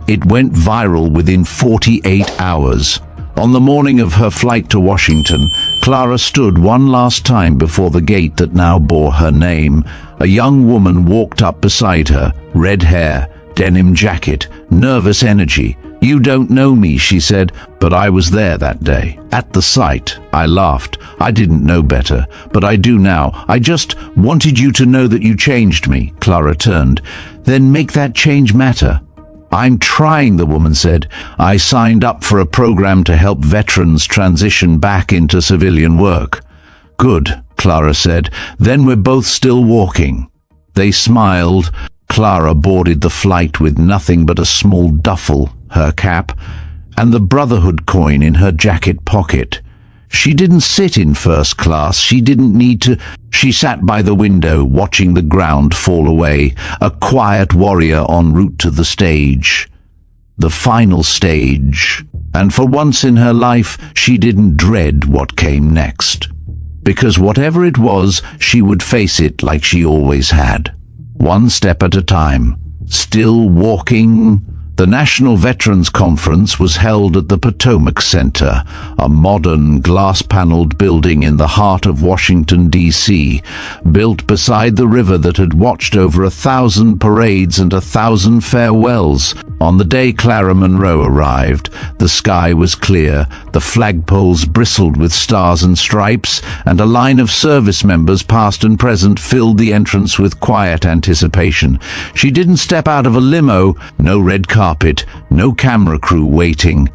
It went viral within 48 hours. On the morning of her flight to Washington, Clara stood one last time before the gate that now bore her name. A young woman walked up beside her, red hair, denim jacket, nervous energy. "You don't know me," she said, "but I was there that day. At the site." I laughed. "I didn't know better, but I do now. I just wanted you to know that you changed me." Clara turned. "Then make that change matter." "I'm trying," the woman said. "I signed up for a program to help veterans transition back into civilian work." "Good," Clara said. "Then we're both still walking." They smiled. Clara boarded the flight with nothing but a small duffel, her cap, and the Brotherhood coin in her jacket pocket. She didn't sit in first class. She didn't need to. She sat by the window, watching the ground fall away, a quiet warrior en route to the stage. The final stage. And for once in her life, she didn't dread what came next. Because whatever it was, she would face it like she always had. One step at a time. Still walking. The National Veterans Conference was held at the Potomac Center, a modern glass-paneled building in the heart of Washington, D.C., built beside the river that had watched over 1,000 parades and 1,000 farewells. On the day Clara Monroe arrived, the sky was clear, the flagpoles bristled with stars and stripes, and a line of service members past and present filled the entrance with quiet anticipation. She didn't step out of a limo, no red carpet, no camera crew waiting.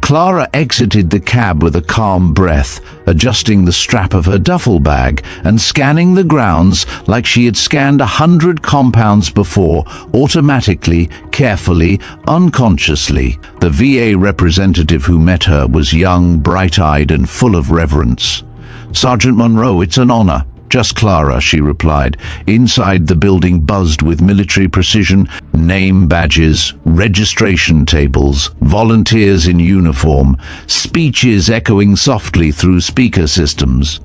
Clara exited the cab with a calm breath, adjusting the strap of her duffel bag and scanning the grounds like she had scanned 100 compounds before, automatically, carefully, unconsciously. The VA representative who met her was young, bright-eyed, and full of reverence. "Sergeant Monroe, it's an honor." "Just Clara," she replied. Inside, the building buzzed with military precision, name badges, registration tables, volunteers in uniform, speeches echoing softly through speaker systems.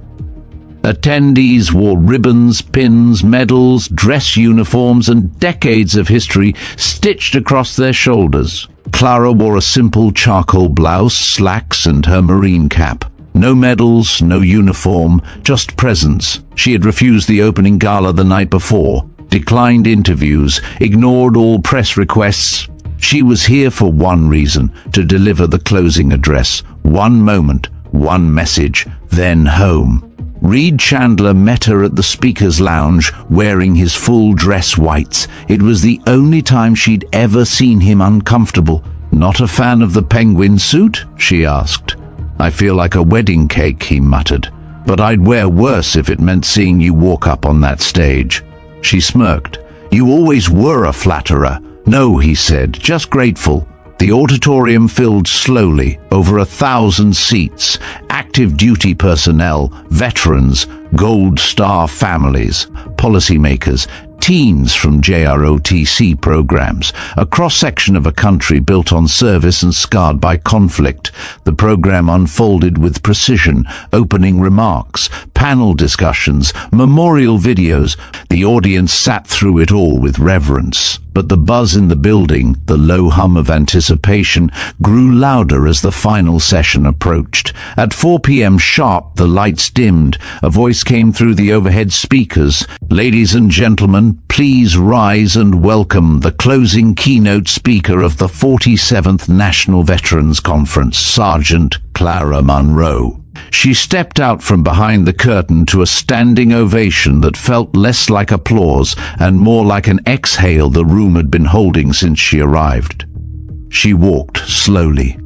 Attendees wore ribbons, pins, medals, dress uniforms, and decades of history stitched across their shoulders. Clara wore a simple charcoal blouse, slacks, and her Marine cap. No medals, no uniform, just presence. She had refused the opening gala the night before, declined interviews, ignored all press requests. She was here for one reason, to deliver the closing address. One moment, one message, then home. Reed Chandler met her at the speaker's lounge, wearing his full dress whites. It was the only time she'd ever seen him uncomfortable. "Not a fan of the penguin suit?" she asked. "I feel like a wedding cake," he muttered. "But I'd wear worse if it meant seeing you walk up on that stage." She smirked. "You always were a flatterer." "No," he said, "just grateful." The auditorium filled slowly, over 1,000 seats, active duty personnel, veterans, Gold Star families, policymakers, teens from JROTC programs, a cross-section of a country built on service and scarred by conflict. The program unfolded with precision, opening remarks, panel discussions, memorial videos. The audience sat through it all with reverence. But the buzz in the building, the low hum of anticipation, grew louder as the final session approached. At 4 p.m. sharp, the lights dimmed. A voice came through the overhead speakers. "Ladies and gentlemen, please rise and welcome the closing keynote speaker of the 47th National Veterans Conference, Sergeant Clara Munro." She stepped out from behind the curtain to a standing ovation that felt less like applause and more like an exhale the room had been holding since she arrived. She walked slowly.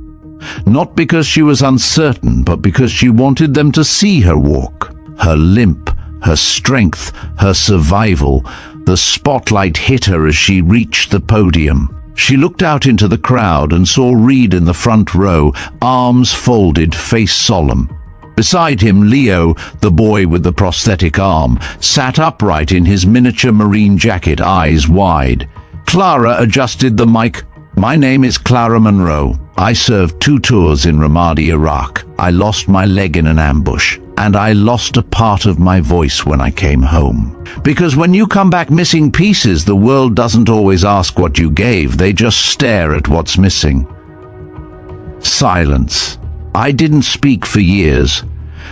Not because she was uncertain, but because she wanted them to see her walk. Her limp, her strength, her survival. The spotlight hit her as she reached the podium. She looked out into the crowd and saw Reed in the front row, arms folded, face solemn. Beside him, Leo, the boy with the prosthetic arm, sat upright in his miniature marine jacket, eyes wide. Clara adjusted the mic. "My name is Clara Munro. I served 2 tours in Ramadi, Iraq. I lost my leg in an ambush, and I lost a part of my voice when I came home. Because when you come back missing pieces, the world doesn't always ask what you gave, they just stare at what's missing." Silence. I didn't speak for years.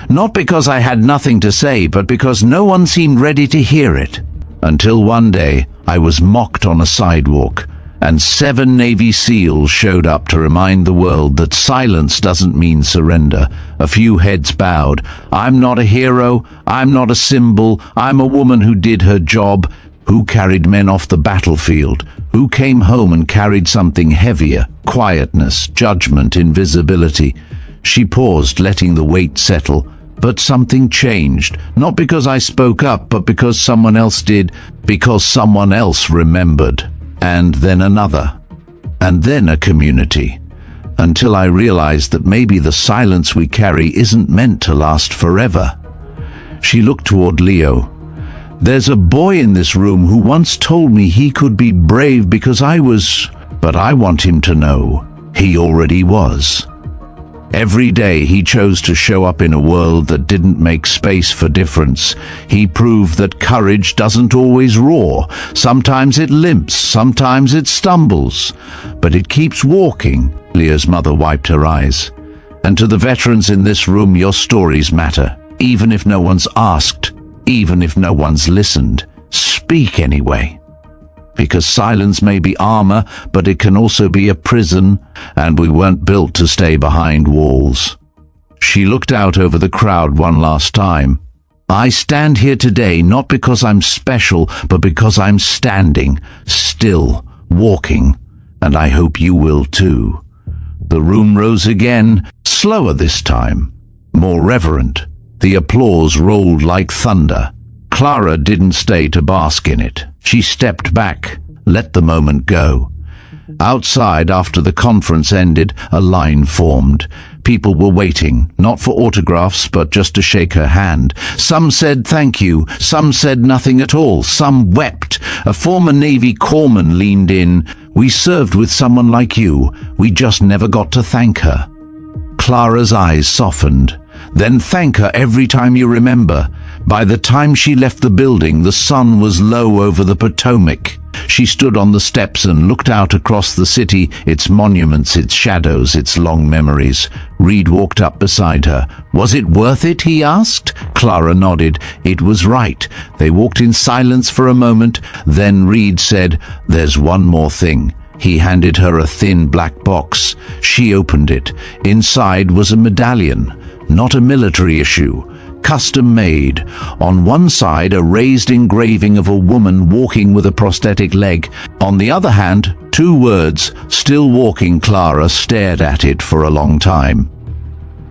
Not because I had nothing to say, but because no one seemed ready to hear it. Until one day, I was mocked on a sidewalk, and 7 Navy SEALs showed up to remind the world that silence doesn't mean surrender. A few heads bowed. "I'm not a hero. I'm not a symbol. I'm a woman who did her job, who carried men off the battlefield, who came home and carried something heavier, quietness, judgment, invisibility." She paused, letting the weight settle. But something changed, not because I spoke up, but because someone else did, because someone else remembered. And then another. And then a community. Until I realized that maybe the silence we carry isn't meant to last forever. She looked toward Leo. "There's a boy in this room who once told me he could be brave because I was, but I want him to know he already was." Every day he chose to show up in a world that didn't make space for difference. He proved that courage doesn't always roar. Sometimes it limps, sometimes it stumbles, but it keeps walking. Leah's mother wiped her eyes. "And to the veterans in this room, your stories matter. Even if no one's asked, even if no one's listened, speak anyway. Because silence may be armor, but it can also be a prison, and we weren't built to stay behind walls." She looked out over the crowd one last time. "I stand here today not because I'm special, but because I'm standing, still, walking, and I hope you will too." The room rose again, slower this time, more reverent. The applause rolled like thunder. Clara didn't stay to bask in it. She stepped back, let the moment go. Outside, after the conference ended, a line formed. People were waiting, not for autographs, but just to shake her hand. Some said thank you, some said nothing at all, some wept. A former Navy corpsman leaned in. "We served with someone like you. We just never got to thank her." Clara's eyes softened. "Then thank her every time you remember." By the time she left the building, the sun was low over the Potomac. She stood on the steps and looked out across the city, its monuments, its shadows, its long memories. Reed walked up beside her. "Was it worth it?" he asked. Clara nodded. It was right. They walked in silence for a moment. Then Reed said, "There's one more thing." He handed her a thin black box. She opened it. Inside was a medallion, not a military issue, custom made. On one side, a raised engraving of a woman walking with a prosthetic leg. On the other hand, 2 words, "Still walking." Clara stared at it for a long time.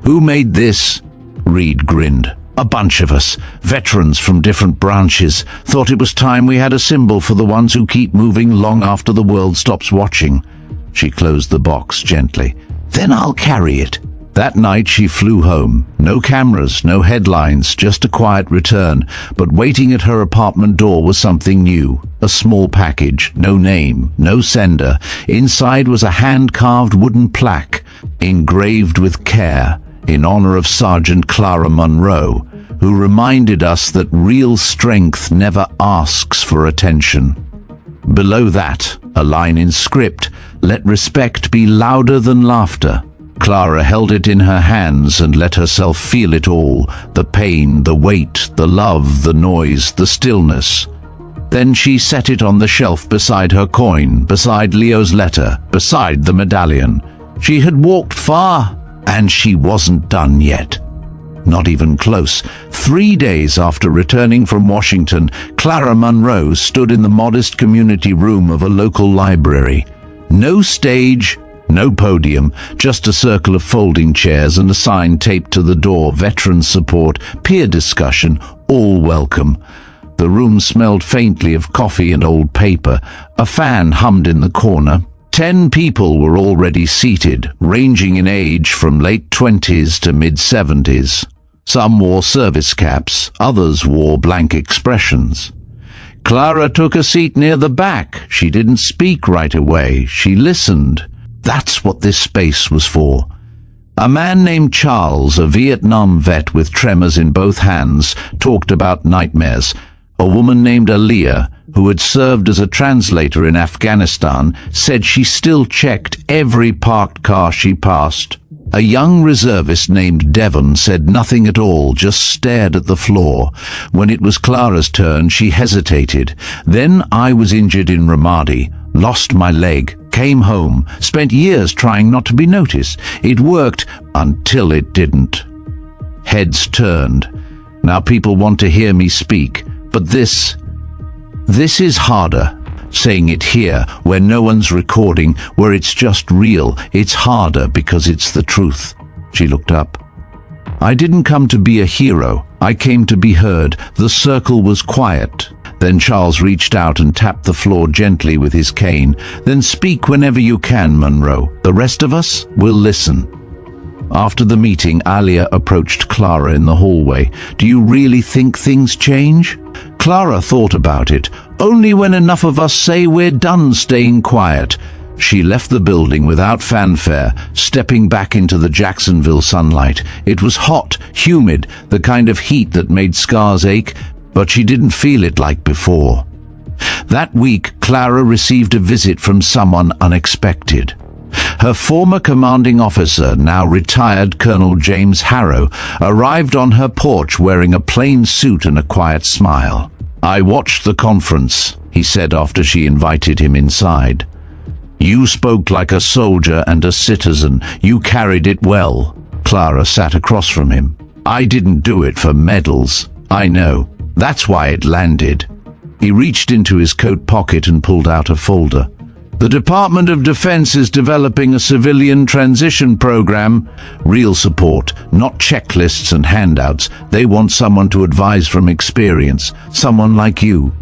"Who made this?" Reed grinned. "A bunch of us, veterans from different branches, thought it was time we had a symbol for the ones who keep moving long after the world stops watching." She closed the box gently. "Then I'll carry it." That night she flew home. No cameras, no headlines, just a quiet return. But waiting at her apartment door was something new. A small package, no name, no sender. Inside was a hand-carved wooden plaque, engraved with care, in honor of Sergeant Clara Monroe, who reminded us that real strength never asks for attention. Below that, a line in script, "Let respect be louder than laughter." Clara held it in her hands and let herself feel it all, the pain, the weight, the love, the noise, the stillness. Then she set it on the shelf beside her coin, beside Leo's letter, beside the medallion. She had walked far, and she wasn't done yet. Not even close. 3 days after returning from Washington, Clara Monroe stood in the modest community room of a local library. No stage, no podium, just a circle of folding chairs and a sign taped to the door, veteran support, peer discussion, all welcome. The room smelled faintly of coffee and old paper. A fan hummed in the corner. 10 people were already seated, ranging in age from late 20s to mid-70s. Some wore service caps, others wore blank expressions. Clara took a seat near the back. She didn't speak right away. She listened. That's what this space was for. A man named Charles, a Vietnam vet with tremors in both hands, talked about nightmares. A woman named Aaliyah, who had served as a translator in Afghanistan, said she still checked every parked car she passed. A young reservist named Devon said nothing at all, just stared at the floor. When it was Clara's turn, she hesitated. Then I was injured in Ramadi, lost my leg, came home, spent years trying not to be noticed. It worked until it didn't. Heads turned. Now people want to hear me speak, but this is harder. Saying it here, where no one's recording, where it's just real, it's harder because it's the truth. She looked up. I didn't come to be a hero. I came to be heard. The circle was quiet. Then Charles reached out and tapped the floor gently with his cane. Then speak whenever you can, Monroe. The rest of us will listen. After the meeting, Aaliyah approached Clara in the hallway. Do you really think things change? Clara thought about it. Only when enough of us say we're done staying quiet. She left the building without fanfare, stepping back into the Jacksonville sunlight. It was hot, humid, the kind of heat that made scars ache, but she didn't feel it like before. That week, Clara received a visit from someone unexpected. Her former commanding officer, now retired Colonel James Harrow, arrived on her porch wearing a plain suit and a quiet smile. I watched the conference, he said after she invited him inside. You spoke like a soldier and a citizen. You carried it well. Clara sat across from him. I didn't do it for medals. I know. That's why it landed. He reached into his coat pocket and pulled out a folder. The Department of Defense is developing a civilian transition program. Real support, not checklists and handouts. They want someone to advise from experience, someone like you.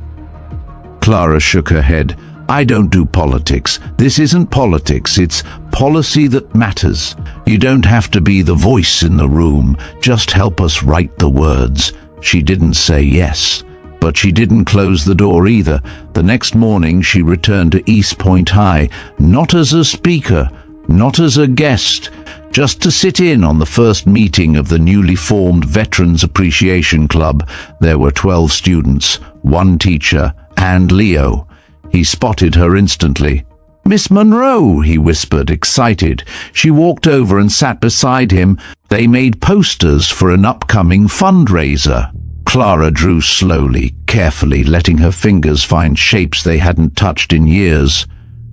Clara shook her head. I don't do politics. This isn't politics, it's policy that matters. You don't have to be the voice in the room, just help us write the words. She didn't say yes. But she didn't close the door either. The next morning she returned to East Point High, not as a speaker, not as a guest, just to sit in on the first meeting of the newly formed Veterans Appreciation Club. There were 12 students, 1 teacher, and Leo. He spotted her instantly. Miss Monroe, he whispered, excited. She walked over and sat beside him. They made posters for an upcoming fundraiser. Clara drew slowly, carefully, letting her fingers find shapes they hadn't touched in years.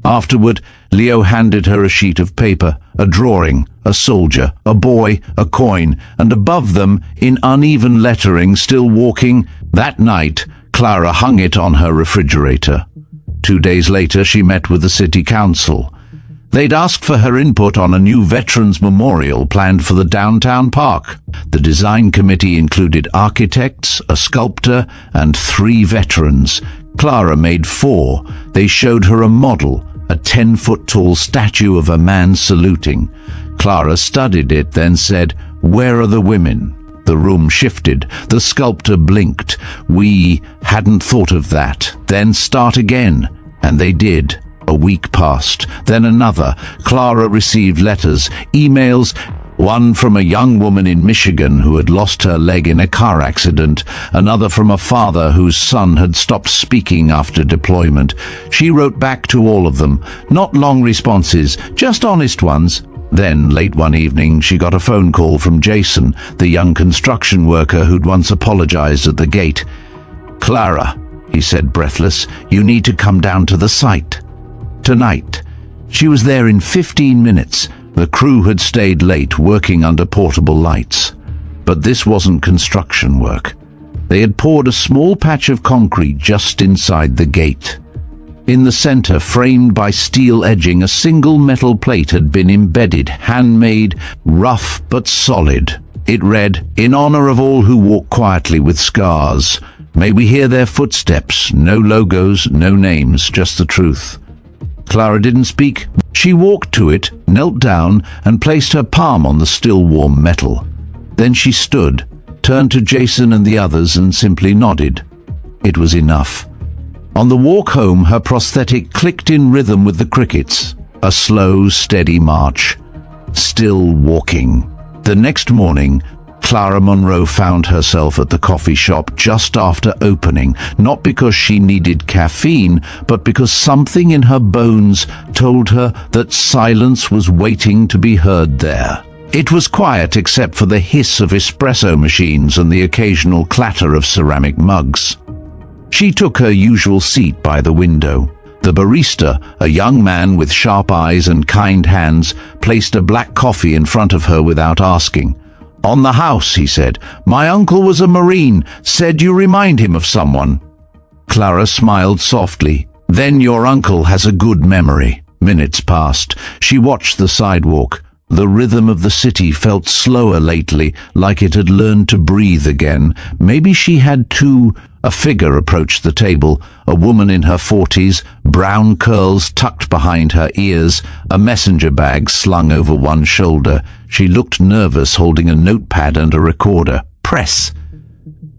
Afterward, Leo handed her a sheet of paper, a drawing, a soldier, a boy, a coin, and above them, in uneven lettering, still walking, that night, Clara hung it on her refrigerator. 2 days later, she met with the city council. They'd asked for her input on a new veterans memorial planned for the downtown park. The design committee included architects, a sculptor, and 3 veterans. Clara made 4. They showed her a model, a 10-foot-tall statue of a man saluting. Clara studied it, then said, "Where are the women?" The room shifted. The sculptor blinked. "We hadn't thought of that. Then start again." And they did. A week passed, then another. Clara received letters, emails, one from a young woman in Michigan who had lost her leg in a car accident, another from a father whose son had stopped speaking after deployment. She wrote back to all of them, not long responses, just honest ones. Then, late one evening, she got a phone call from Jason, the young construction worker who'd once apologized at the gate. "Clara," he said, breathless, "you need to come down to the site. Tonight." She was there in 15 minutes. The crew had stayed late, working under portable lights. But this wasn't construction work. They had poured a small patch of concrete just inside the gate. In the center, framed by steel edging, a single metal plate had been embedded, handmade, rough but solid. It read, "In honor of all who walk quietly with scars, may we hear their footsteps, no logos, no names, just the truth." Clara didn't speak. She walked to it, knelt down, and placed her palm on the still warm metal. Then she stood, turned to Jason and the others, and simply nodded. It was enough. On the walk home, her prosthetic clicked in rhythm with the crickets. A slow, steady march. Still walking. The next morning, Clara Monroe found herself at the coffee shop just after opening, not because she needed caffeine, but because something in her bones told her that silence was waiting to be heard there. It was quiet except for the hiss of espresso machines and the occasional clatter of ceramic mugs. She took her usual seat by the window. The barista, a young man with sharp eyes and kind hands, placed a black coffee in front of her without asking. "On the house," he said. "My uncle was a Marine. Said you remind him of someone." Clara smiled softly. "Then your uncle has a good memory." Minutes passed. She watched the sidewalk. The rhythm of the city felt slower lately, like it had learned to breathe again. Maybe she had too. A figure approached the table, a woman in her 40s, brown curls tucked behind her ears, a messenger bag slung over one shoulder. She looked nervous, holding a notepad and a recorder. "Press."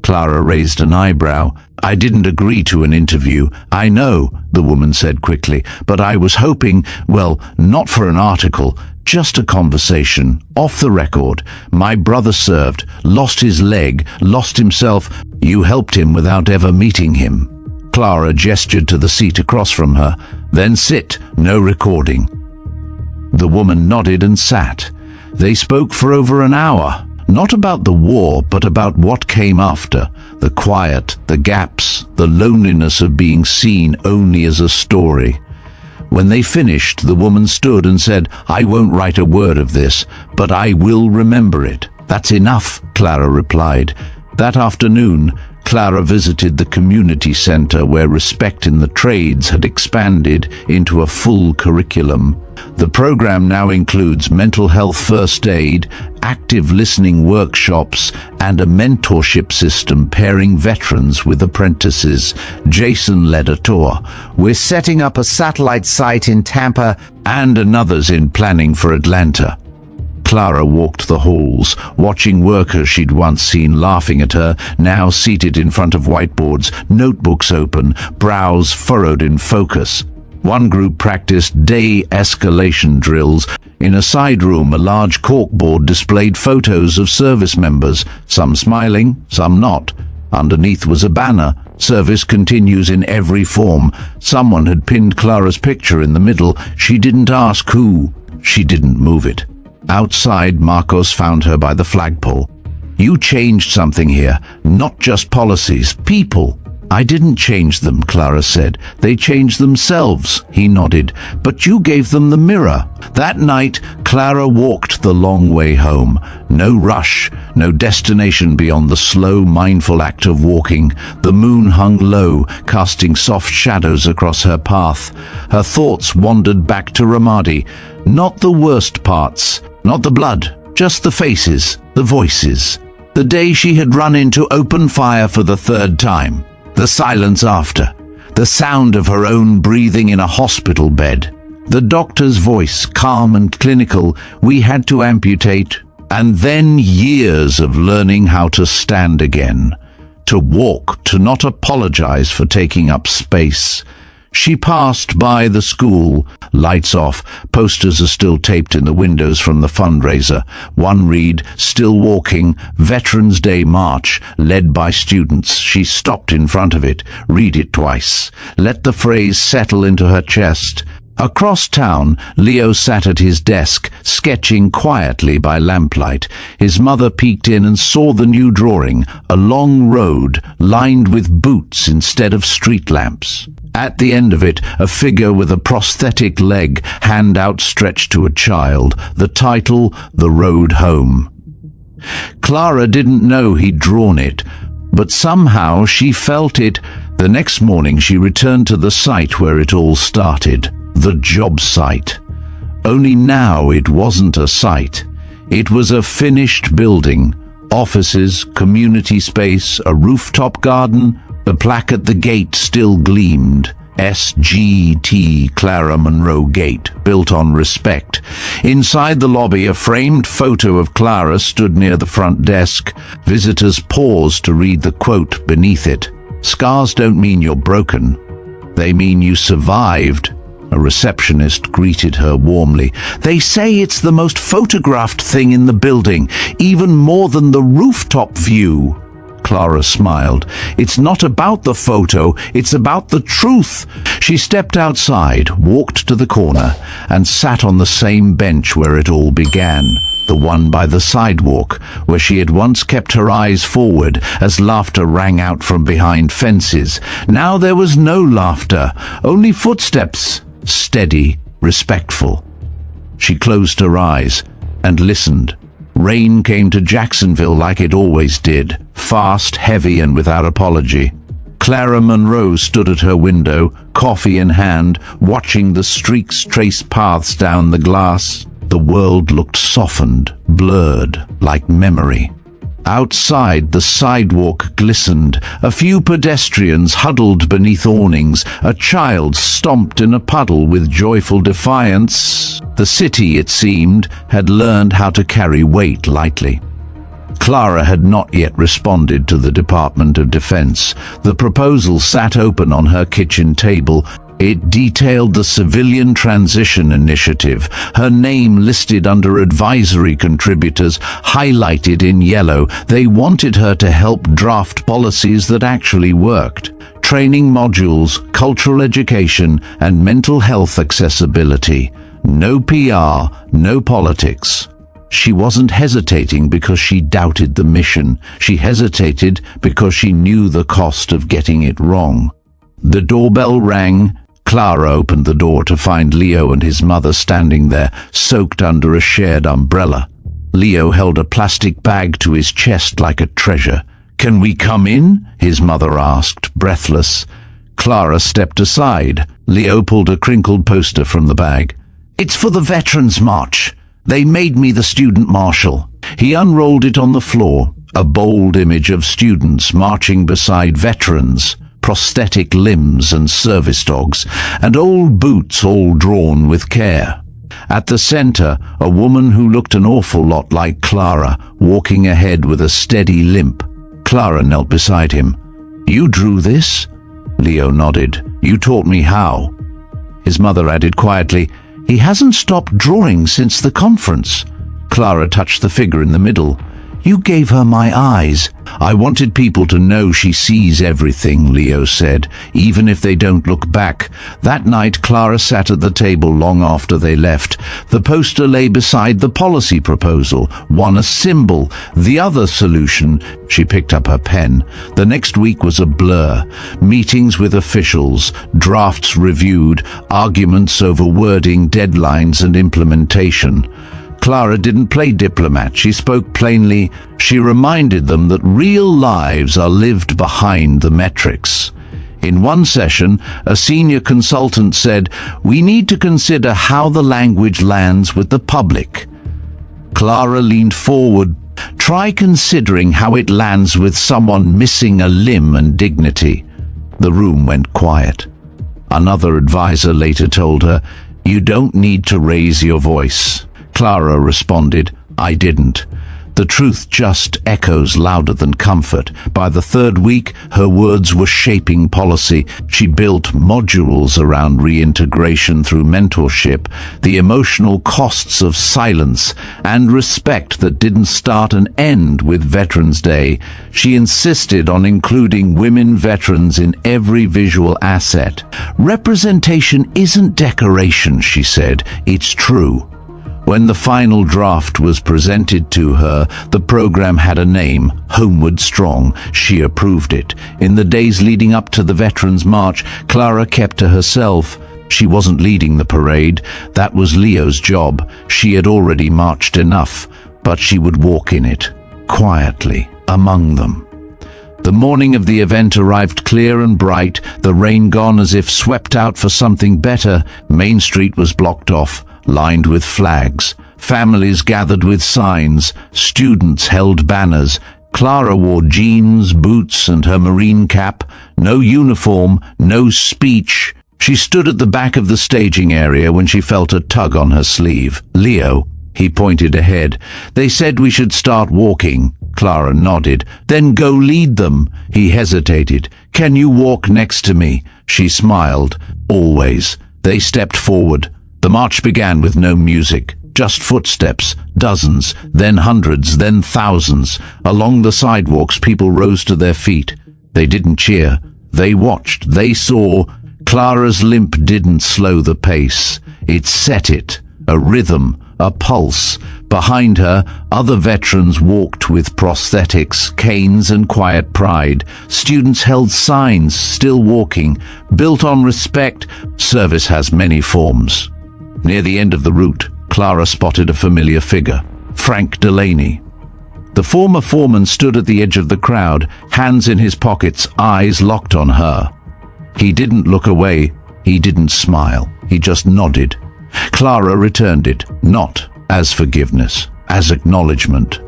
Clara raised an eyebrow. "I didn't agree to an interview." "I know," the woman said quickly, "but I was hoping, well, not for an article, just a conversation, off the record. My brother served, lost his leg, lost himself. You helped him without ever meeting him." Clara gestured to the seat across from her. "Then sit, no recording." The woman nodded and sat. They spoke for over an hour, not about the war, but about what came after, the quiet, the gaps, the loneliness of being seen only as a story. When they finished, the woman stood and said, "I won't write a word of this, but I will remember it." "That's enough," Clara replied. That afternoon, Clara visited the community center where respect in the trades had expanded into a full curriculum. The program now includes mental health first aid, active listening workshops, and a mentorship system pairing veterans with apprentices. Jason led a tour. "We're setting up a satellite site in Tampa and another's in planning for Atlanta." Clara walked the halls, watching workers she'd once seen laughing at her, now seated in front of whiteboards, notebooks open, brows furrowed in focus. One group practiced de-escalation drills. In a side room, a large corkboard displayed photos of service members, some smiling, some not. Underneath was a banner, "Service continues in every form." Someone had pinned Clara's picture in the middle. She didn't ask who. She didn't move it. Outside, Marcos found her by the flagpole. "You changed something here, not just policies, people." "I didn't change them," Clara said. "They changed themselves," he nodded. "But you gave them the mirror." That night, Clara walked the long way home. No rush, no destination beyond the slow, mindful act of walking. The moon hung low, casting soft shadows across her path. Her thoughts wandered back to Ramadi. Not the worst parts, not the blood, just the faces, the voices. The day she had run into open fire for the third time. The silence after, the sound of her own breathing in a hospital bed, the doctor's voice, calm and clinical, "We had to amputate," and then years of learning how to stand again, to walk, to not apologize for taking up space. She passed by the school, lights off, posters are still taped in the windows from the fundraiser. One read, "Still walking, Veterans Day March, led by students." She stopped in front of it, read it twice, let the phrase settle into her chest. Across town, Leo sat at his desk, sketching quietly by lamplight. His mother peeked in and saw the new drawing, a long road lined with boots instead of street lamps. At the end of it, a figure with a prosthetic leg, hand outstretched to a child. The title, "The Road Home." Clara didn't know he'd drawn it, but somehow she felt it. The next morning she returned to the site where it all started, the job site. Only now it wasn't a site. It was a finished building. Offices, community space, a rooftop garden. The plaque at the gate still gleamed. SGT Clara Monroe Gate, built on respect. Inside the lobby, a framed photo of Clara stood near the front desk. Visitors paused to read the quote beneath it. "Scars don't mean you're broken. They mean you survived." A receptionist greeted her warmly. "They say it's the most photographed thing in the building, even more than the rooftop view." Clara smiled. "It's not about the photo, it's about the truth." She stepped outside, walked to the corner, and sat on the same bench where it all began, the one by the sidewalk, where she had once kept her eyes forward as laughter rang out from behind fences. Now there was no laughter, only footsteps, steady, respectful. She closed her eyes and listened. Rain came to Jacksonville like it always did, fast, heavy, and without apology. Clara Monroe stood at her window, coffee in hand, watching the streaks trace paths down the glass. The world looked softened, blurred, like memory. Outside, the sidewalk glistened. A few pedestrians huddled beneath awnings. A child stomped in a puddle with joyful defiance. The city, it seemed, had learned how to carry weight lightly. Clara had not yet responded to the Department of Defense. The proposal sat open on her kitchen table. It detailed the Civilian Transition Initiative, her name listed under advisory contributors, highlighted in yellow. They wanted her to help draft policies that actually worked. Training modules, cultural education, and mental health accessibility. No PR, no politics. She wasn't hesitating because she doubted the mission. She hesitated because she knew the cost of getting it wrong. The doorbell rang. Clara opened the door to find Leo and his mother standing there, soaked under a shared umbrella. Leo held a plastic bag to his chest like a treasure. "Can we come in?" his mother asked, breathless. Clara stepped aside. Leo pulled a crinkled poster from the bag. "It's for the Veterans March. They made me the student marshal." He unrolled it on the floor, a bold image of students marching beside veterans, prosthetic limbs and service dogs, and old boots all drawn with care. At the center, a woman who looked an awful lot like Clara, walking ahead with a steady limp. Clara knelt beside him. "You drew this?" Leo nodded. "You taught me how." His mother added quietly, "He hasn't stopped drawing since the conference." Clara touched the figure in the middle. You gave her my eyes. I wanted people to know she sees everything, Leo said, even if they don't look back. That night, Clara sat at the table long after they left. The poster lay beside the policy proposal, one a symbol, the other solution. She picked up her pen. The next week was a blur. Meetings with officials, drafts reviewed, arguments over wording, deadlines and implementation. Clara didn't play diplomat. She spoke plainly. She reminded them that real lives are lived behind the metrics. In one session, a senior consultant said, "We need to consider how the language lands with the public." Clara leaned forward. "Try considering how it lands with someone missing a limb and dignity." The room went quiet. Another advisor later told her, "You don't need to raise your voice." Clara responded, "I didn't." The truth just echoes louder than comfort. By the third week, her words were shaping policy. She built modules around reintegration through mentorship, the emotional costs of silence, and respect that didn't start and end with Veterans Day. She insisted on including women veterans in every visual asset. "Representation isn't decoration," she said, "it's true." When the final draft was presented to her, the program had a name, Homeward Strong. She approved it. In the days leading up to the Veterans March, Clara kept to herself. She wasn't leading the parade. That was Leo's job. She had already marched enough, but she would walk in it, quietly, among them. The morning of the event arrived clear and bright, the rain gone as if swept out for something better. Main Street was blocked off, lined with flags. Families gathered with signs. Students held banners. Clara wore jeans, boots, and her marine cap. No uniform, no speech. She stood at the back of the staging area when she felt a tug on her sleeve. "Leo," he pointed ahead. "They said we should start walking." Clara nodded. "Then go lead them." He hesitated. "Can you walk next to me?" She smiled. "Always." They stepped forward. The march began with no music, just footsteps, dozens, then hundreds, then thousands. Along the sidewalks, people rose to their feet. They didn't cheer. They watched. They saw. Clara's limp didn't slow the pace. It set it. A rhythm, a pulse. Behind her, other veterans walked with prosthetics, canes, and quiet pride. Students held signs, still walking, built on respect. Service has many forms. Near the end of the route, Clara spotted a familiar figure, Frank Delaney. The former foreman stood at the edge of the crowd, hands in his pockets, eyes locked on her. He didn't look away. He didn't smile. He just nodded. Clara returned it, not as forgiveness, as acknowledgement.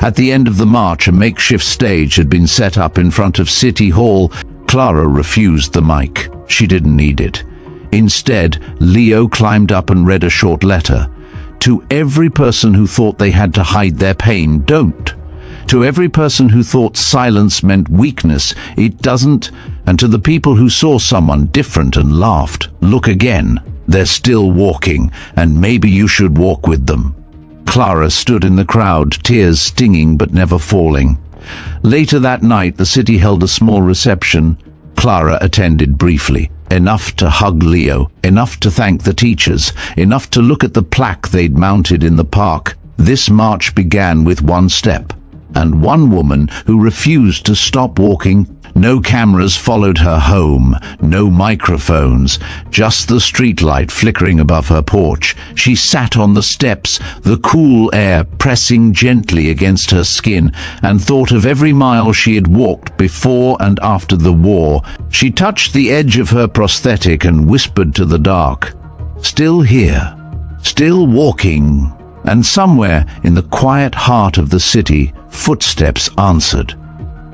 At the end of the march, a makeshift stage had been set up in front of City Hall. Clara refused the mic. She didn't need it. Instead, Leo climbed up and read a short letter. "To every person who thought they had to hide their pain, don't. To every person who thought silence meant weakness, it doesn't. And to the people who saw someone different and laughed, look again. They're still walking, and maybe you should walk with them." Clara stood in the crowd, tears stinging but never falling. Later that night, the city held a small reception. Clara attended briefly. Enough to hug Leo, enough to thank the teachers, enough to look at the plaque they'd mounted in the park. This march began with one step, and one woman who refused to stop walking. No cameras followed her home, no microphones, just the streetlight flickering above her porch. She sat on the steps, the cool air pressing gently against her skin, and thought of every mile she had walked before and after the war. She touched the edge of her prosthetic and whispered to the dark, "Still here, still walking." And somewhere in the quiet heart of the city, footsteps answered.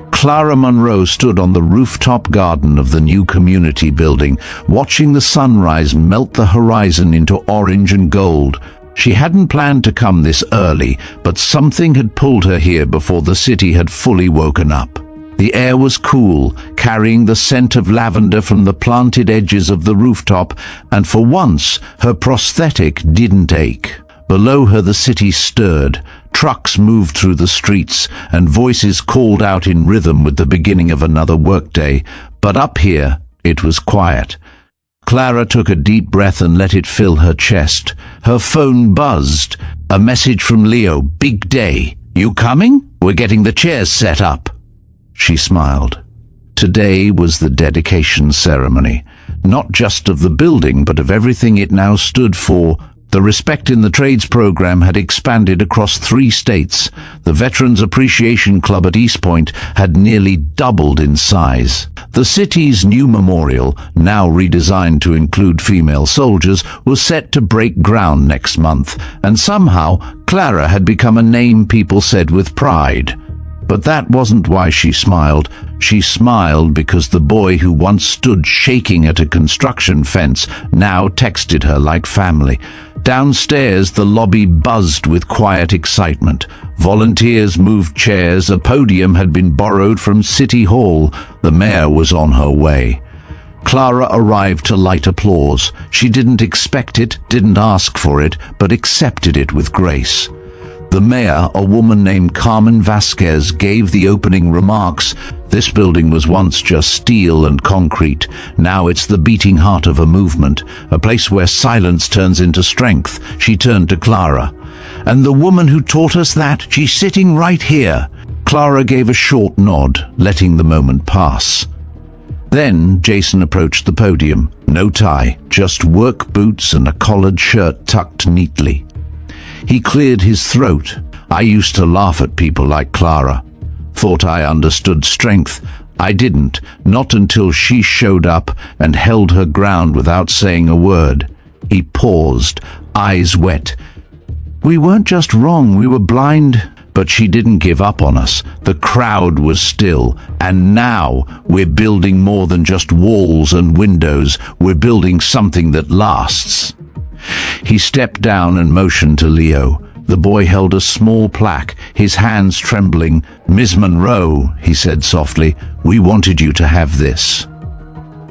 Clara Monroe stood on the rooftop garden of the new community building, watching the sunrise melt the horizon into orange and gold. She hadn't planned to come this early, but something had pulled her here before the city had fully woken up. The air was cool, carrying the scent of lavender from the planted edges of the rooftop, and for once her prosthetic didn't ache. Below her the city stirred, Trucks moved through the streets, and voices called out in rhythm with the beginning of another workday. But up here, it was quiet. Clara took a deep breath and let it fill her chest. Her phone buzzed. A message from Leo. "Big day. You coming? We're getting the chairs set up." She smiled. Today was the dedication ceremony, not just of the building, but of everything it now stood for. The Respect in the Trades program had expanded across 3 states. The Veterans Appreciation Club at East Point had nearly doubled in size. The city's new memorial, now redesigned to include female soldiers, was set to break ground next month, and somehow Clara had become a name people said with pride. But that wasn't why she smiled. She smiled because the boy who once stood shaking at a construction fence now texted her like family. Downstairs, the lobby buzzed with quiet excitement. Volunteers moved chairs. A podium had been borrowed from City Hall. The mayor was on her way. Clara arrived to light applause. She didn't expect it, didn't ask for it, but accepted it with grace. The mayor, a woman named Carmen Vasquez, gave the opening remarks. This building was once just steel and concrete. Now it's the beating heart of a movement, a place where silence turns into strength. She turned to Clara. "And the woman who taught us that, she's sitting right here." Clara gave a short nod, letting the moment pass. Then Jason approached the podium. No tie, just work boots and a collared shirt tucked neatly. He cleared his throat. "I used to laugh at people like Clara. Thought I understood strength. I didn't, not until she showed up and held her ground without saying a word." He paused, eyes wet. "We weren't just wrong, we were blind." But she didn't give up on us. The crowd was still. And now we're building more than just walls and windows. We're building something that lasts. He stepped down and motioned to Leo. The boy held a small plaque, his hands trembling. "Ms. Monroe," he said softly, "we wanted you to have this."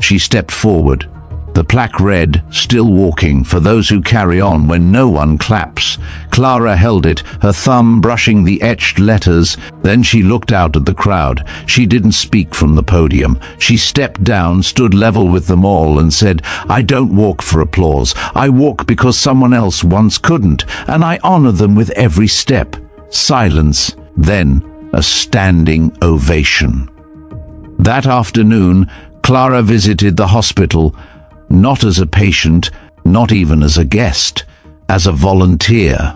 She stepped forward. The plaque read, "Still walking, for those who carry on when no one claps." Clara held it, her thumb brushing the etched letters. Then she looked out at the crowd. She didn't speak from the podium. She stepped down, stood level with them all, and said, "I don't walk for applause. I walk because someone else once couldn't, and I honor them with every step." Silence, then a standing ovation. That afternoon, Clara visited the hospital, not as a patient, not even as a guest, as a volunteer.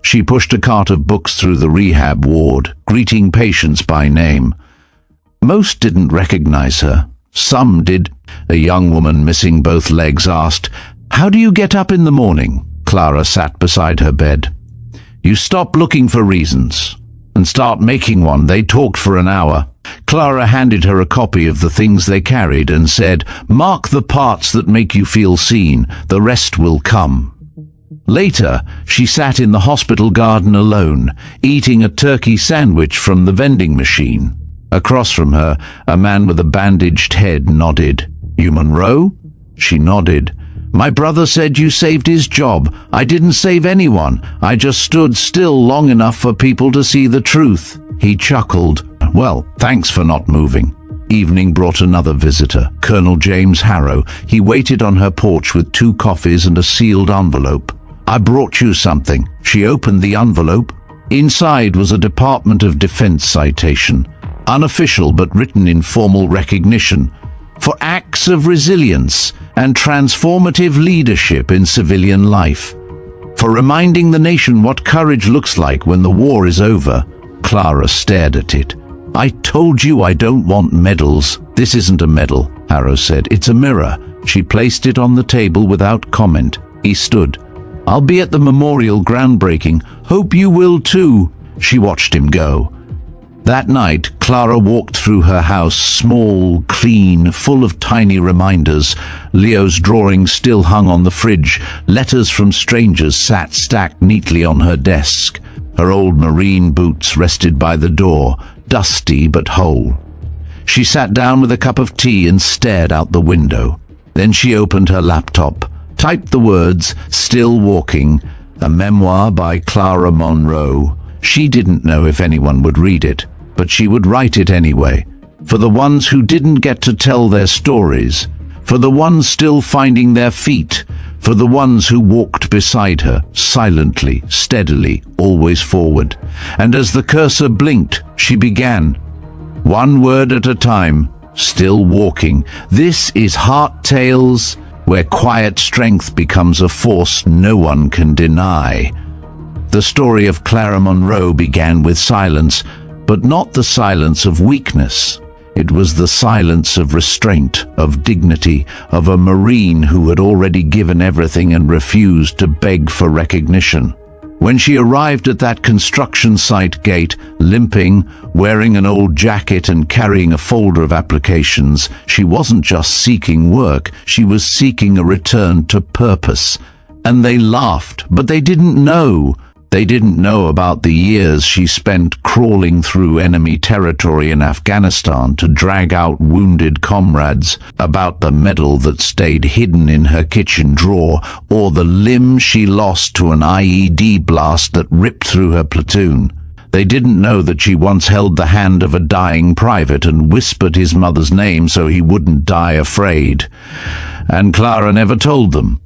She pushed a cart of books through the rehab ward, greeting patients by name. Most didn't recognize her. Some did. A young woman missing both legs asked, "How do you get up in the morning?" Clara sat beside her bed. "You stop looking for reasons and start making one." They talked for an hour. Clara handed her a copy of the things they carried and said, "Mark the parts that make you feel seen. The rest will come." Later, she sat in the hospital garden alone, eating a turkey sandwich from the vending machine. Across from her, a man with a bandaged head nodded. "You Monroe?" She nodded. "My brother said you saved his job. I didn't save anyone. I just stood still long enough for people to see the truth." He chuckled. "Well, thanks for not moving." Evening brought another visitor, Colonel James Harrow. He waited on her porch with 2 coffees and a sealed envelope. "I brought you something." She opened the envelope. Inside was a Department of Defense citation, unofficial but written in formal recognition, for acts of resilience and transformative leadership in civilian life, for reminding the nation what courage looks like when the war is over. Clara stared at it. "I told you I don't want medals." "This isn't a medal," Harrow said. "It's a mirror." She placed it on the table without comment. He stood. "I'll be at the memorial groundbreaking. Hope you will too." She watched him go. That night, Clara walked through her house, small, clean, full of tiny reminders. Leo's drawing still hung on the fridge. Letters from strangers sat stacked neatly on her desk. Her old marine boots rested by the door, dusty but whole. She sat down with a cup of tea and stared out the window. Then she opened her laptop, typed the words, "Still walking," a memoir by Clara Monroe. She didn't know if anyone would read it, but she would write it anyway, for the ones who didn't get to tell their stories, for the ones still finding their feet, for the ones who walked beside her, silently, steadily, always forward. And as the cursor blinked, she began, one word at a time, still walking. This is Heart Tales, where quiet strength becomes a force no one can deny. The story of Clara Monroe began with silence, but not the silence of weakness. It was the silence of restraint, of dignity, of a Marine who had already given everything and refused to beg for recognition. When she arrived at that construction site gate, limping, wearing an old jacket and carrying a folder of applications, she wasn't just seeking work, she was seeking a return to purpose. And they laughed, but they didn't know. They didn't know about the years she spent crawling through enemy territory in Afghanistan to drag out wounded comrades, about the medal that stayed hidden in her kitchen drawer, or the limb she lost to an IED blast that ripped through her platoon. They didn't know that she once held the hand of a dying private and whispered his mother's name so he wouldn't die afraid. And Clara never told them,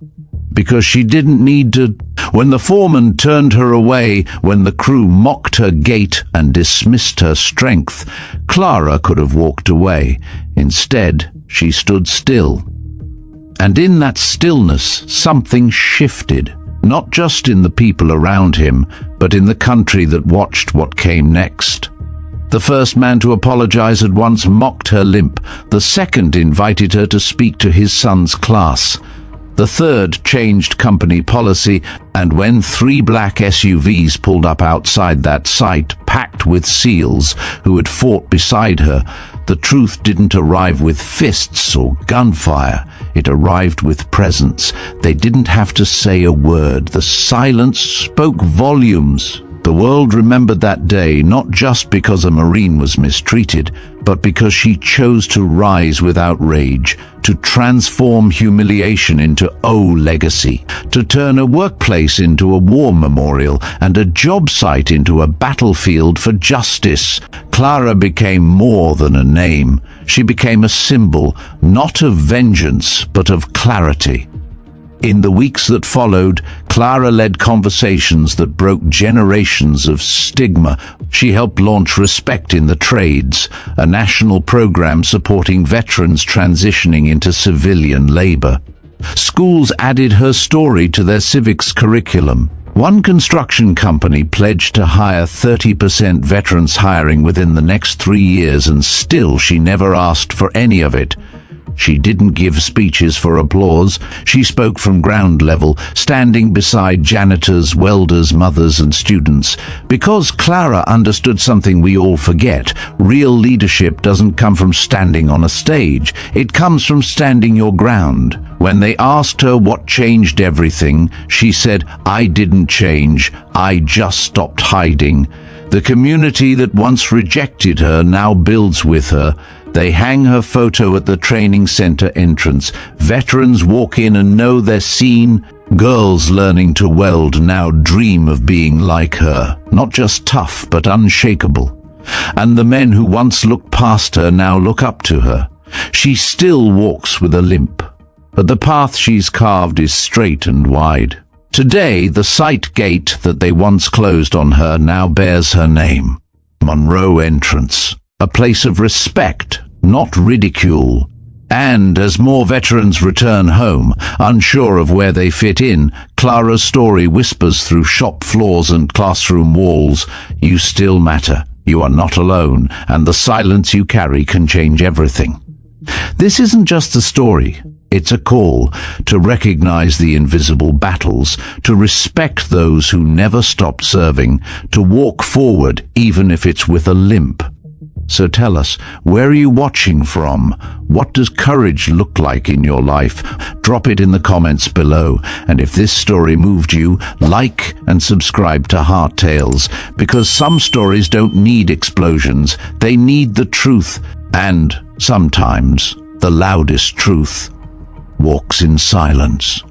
because she didn't need to. When the foreman turned her away, when the crew mocked her gait and dismissed her strength, Clara could have walked away. Instead, she stood still. And in that stillness, something shifted, not just in the people around him, but in the country that watched what came next. The first man to apologize had once mocked her limp. The second invited her to speak to his son's class. The third changed company policy, and when 3 black SUVs pulled up outside that site, packed with SEALs who had fought beside her, the truth didn't arrive with fists or gunfire. It arrived with presence. They didn't have to say a word. The silence spoke volumes. The world remembered that day not just because a Marine was mistreated, but because she chose to rise without rage, to transform humiliation into legacy, to turn a workplace into a war memorial and a job site into a battlefield for justice. Clara became more than a name. She became a symbol, not of vengeance, but of clarity. In the weeks that followed, Clara led conversations that broke generations of stigma. She helped launch Respect in the Trades, a national program supporting veterans transitioning into civilian labor. Schools added her story to their civics curriculum. One construction company pledged to hire 30% veterans hiring within the next 3 years, and still she never asked for any of it. She didn't give speeches for applause. She spoke from ground level, standing beside janitors, welders, mothers, and students. Because Clara understood something we all forget. Real leadership doesn't come from standing on a stage. It comes from standing your ground. When they asked her what changed everything, she said, "I didn't change. I just stopped hiding." The community that once rejected her now builds with her. They hang her photo at the training center entrance. Veterans walk in and know they're seen. Girls learning to weld now dream of being like her, not just tough, but unshakable. And the men who once looked past her now look up to her. She still walks with a limp, but the path she's carved is straight and wide. Today, the site gate that they once closed on her now bears her name, Monroe Entrance, a place of respect, not ridicule. And as more veterans return home, unsure of where they fit in, Clara's story whispers through shop floors and classroom walls, "You still matter, you are not alone, and the silence you carry can change everything." This isn't just a story. It's a call to recognize the invisible battles, to respect those who never stopped serving, to walk forward even if it's with a limp. So tell us, where are you watching from? What does courage look like in your life? Drop it in the comments below. And if this story moved you, like and subscribe to Heart Tales, because some stories don't need explosions. They need the truth. And sometimes the loudest truth walks in silence.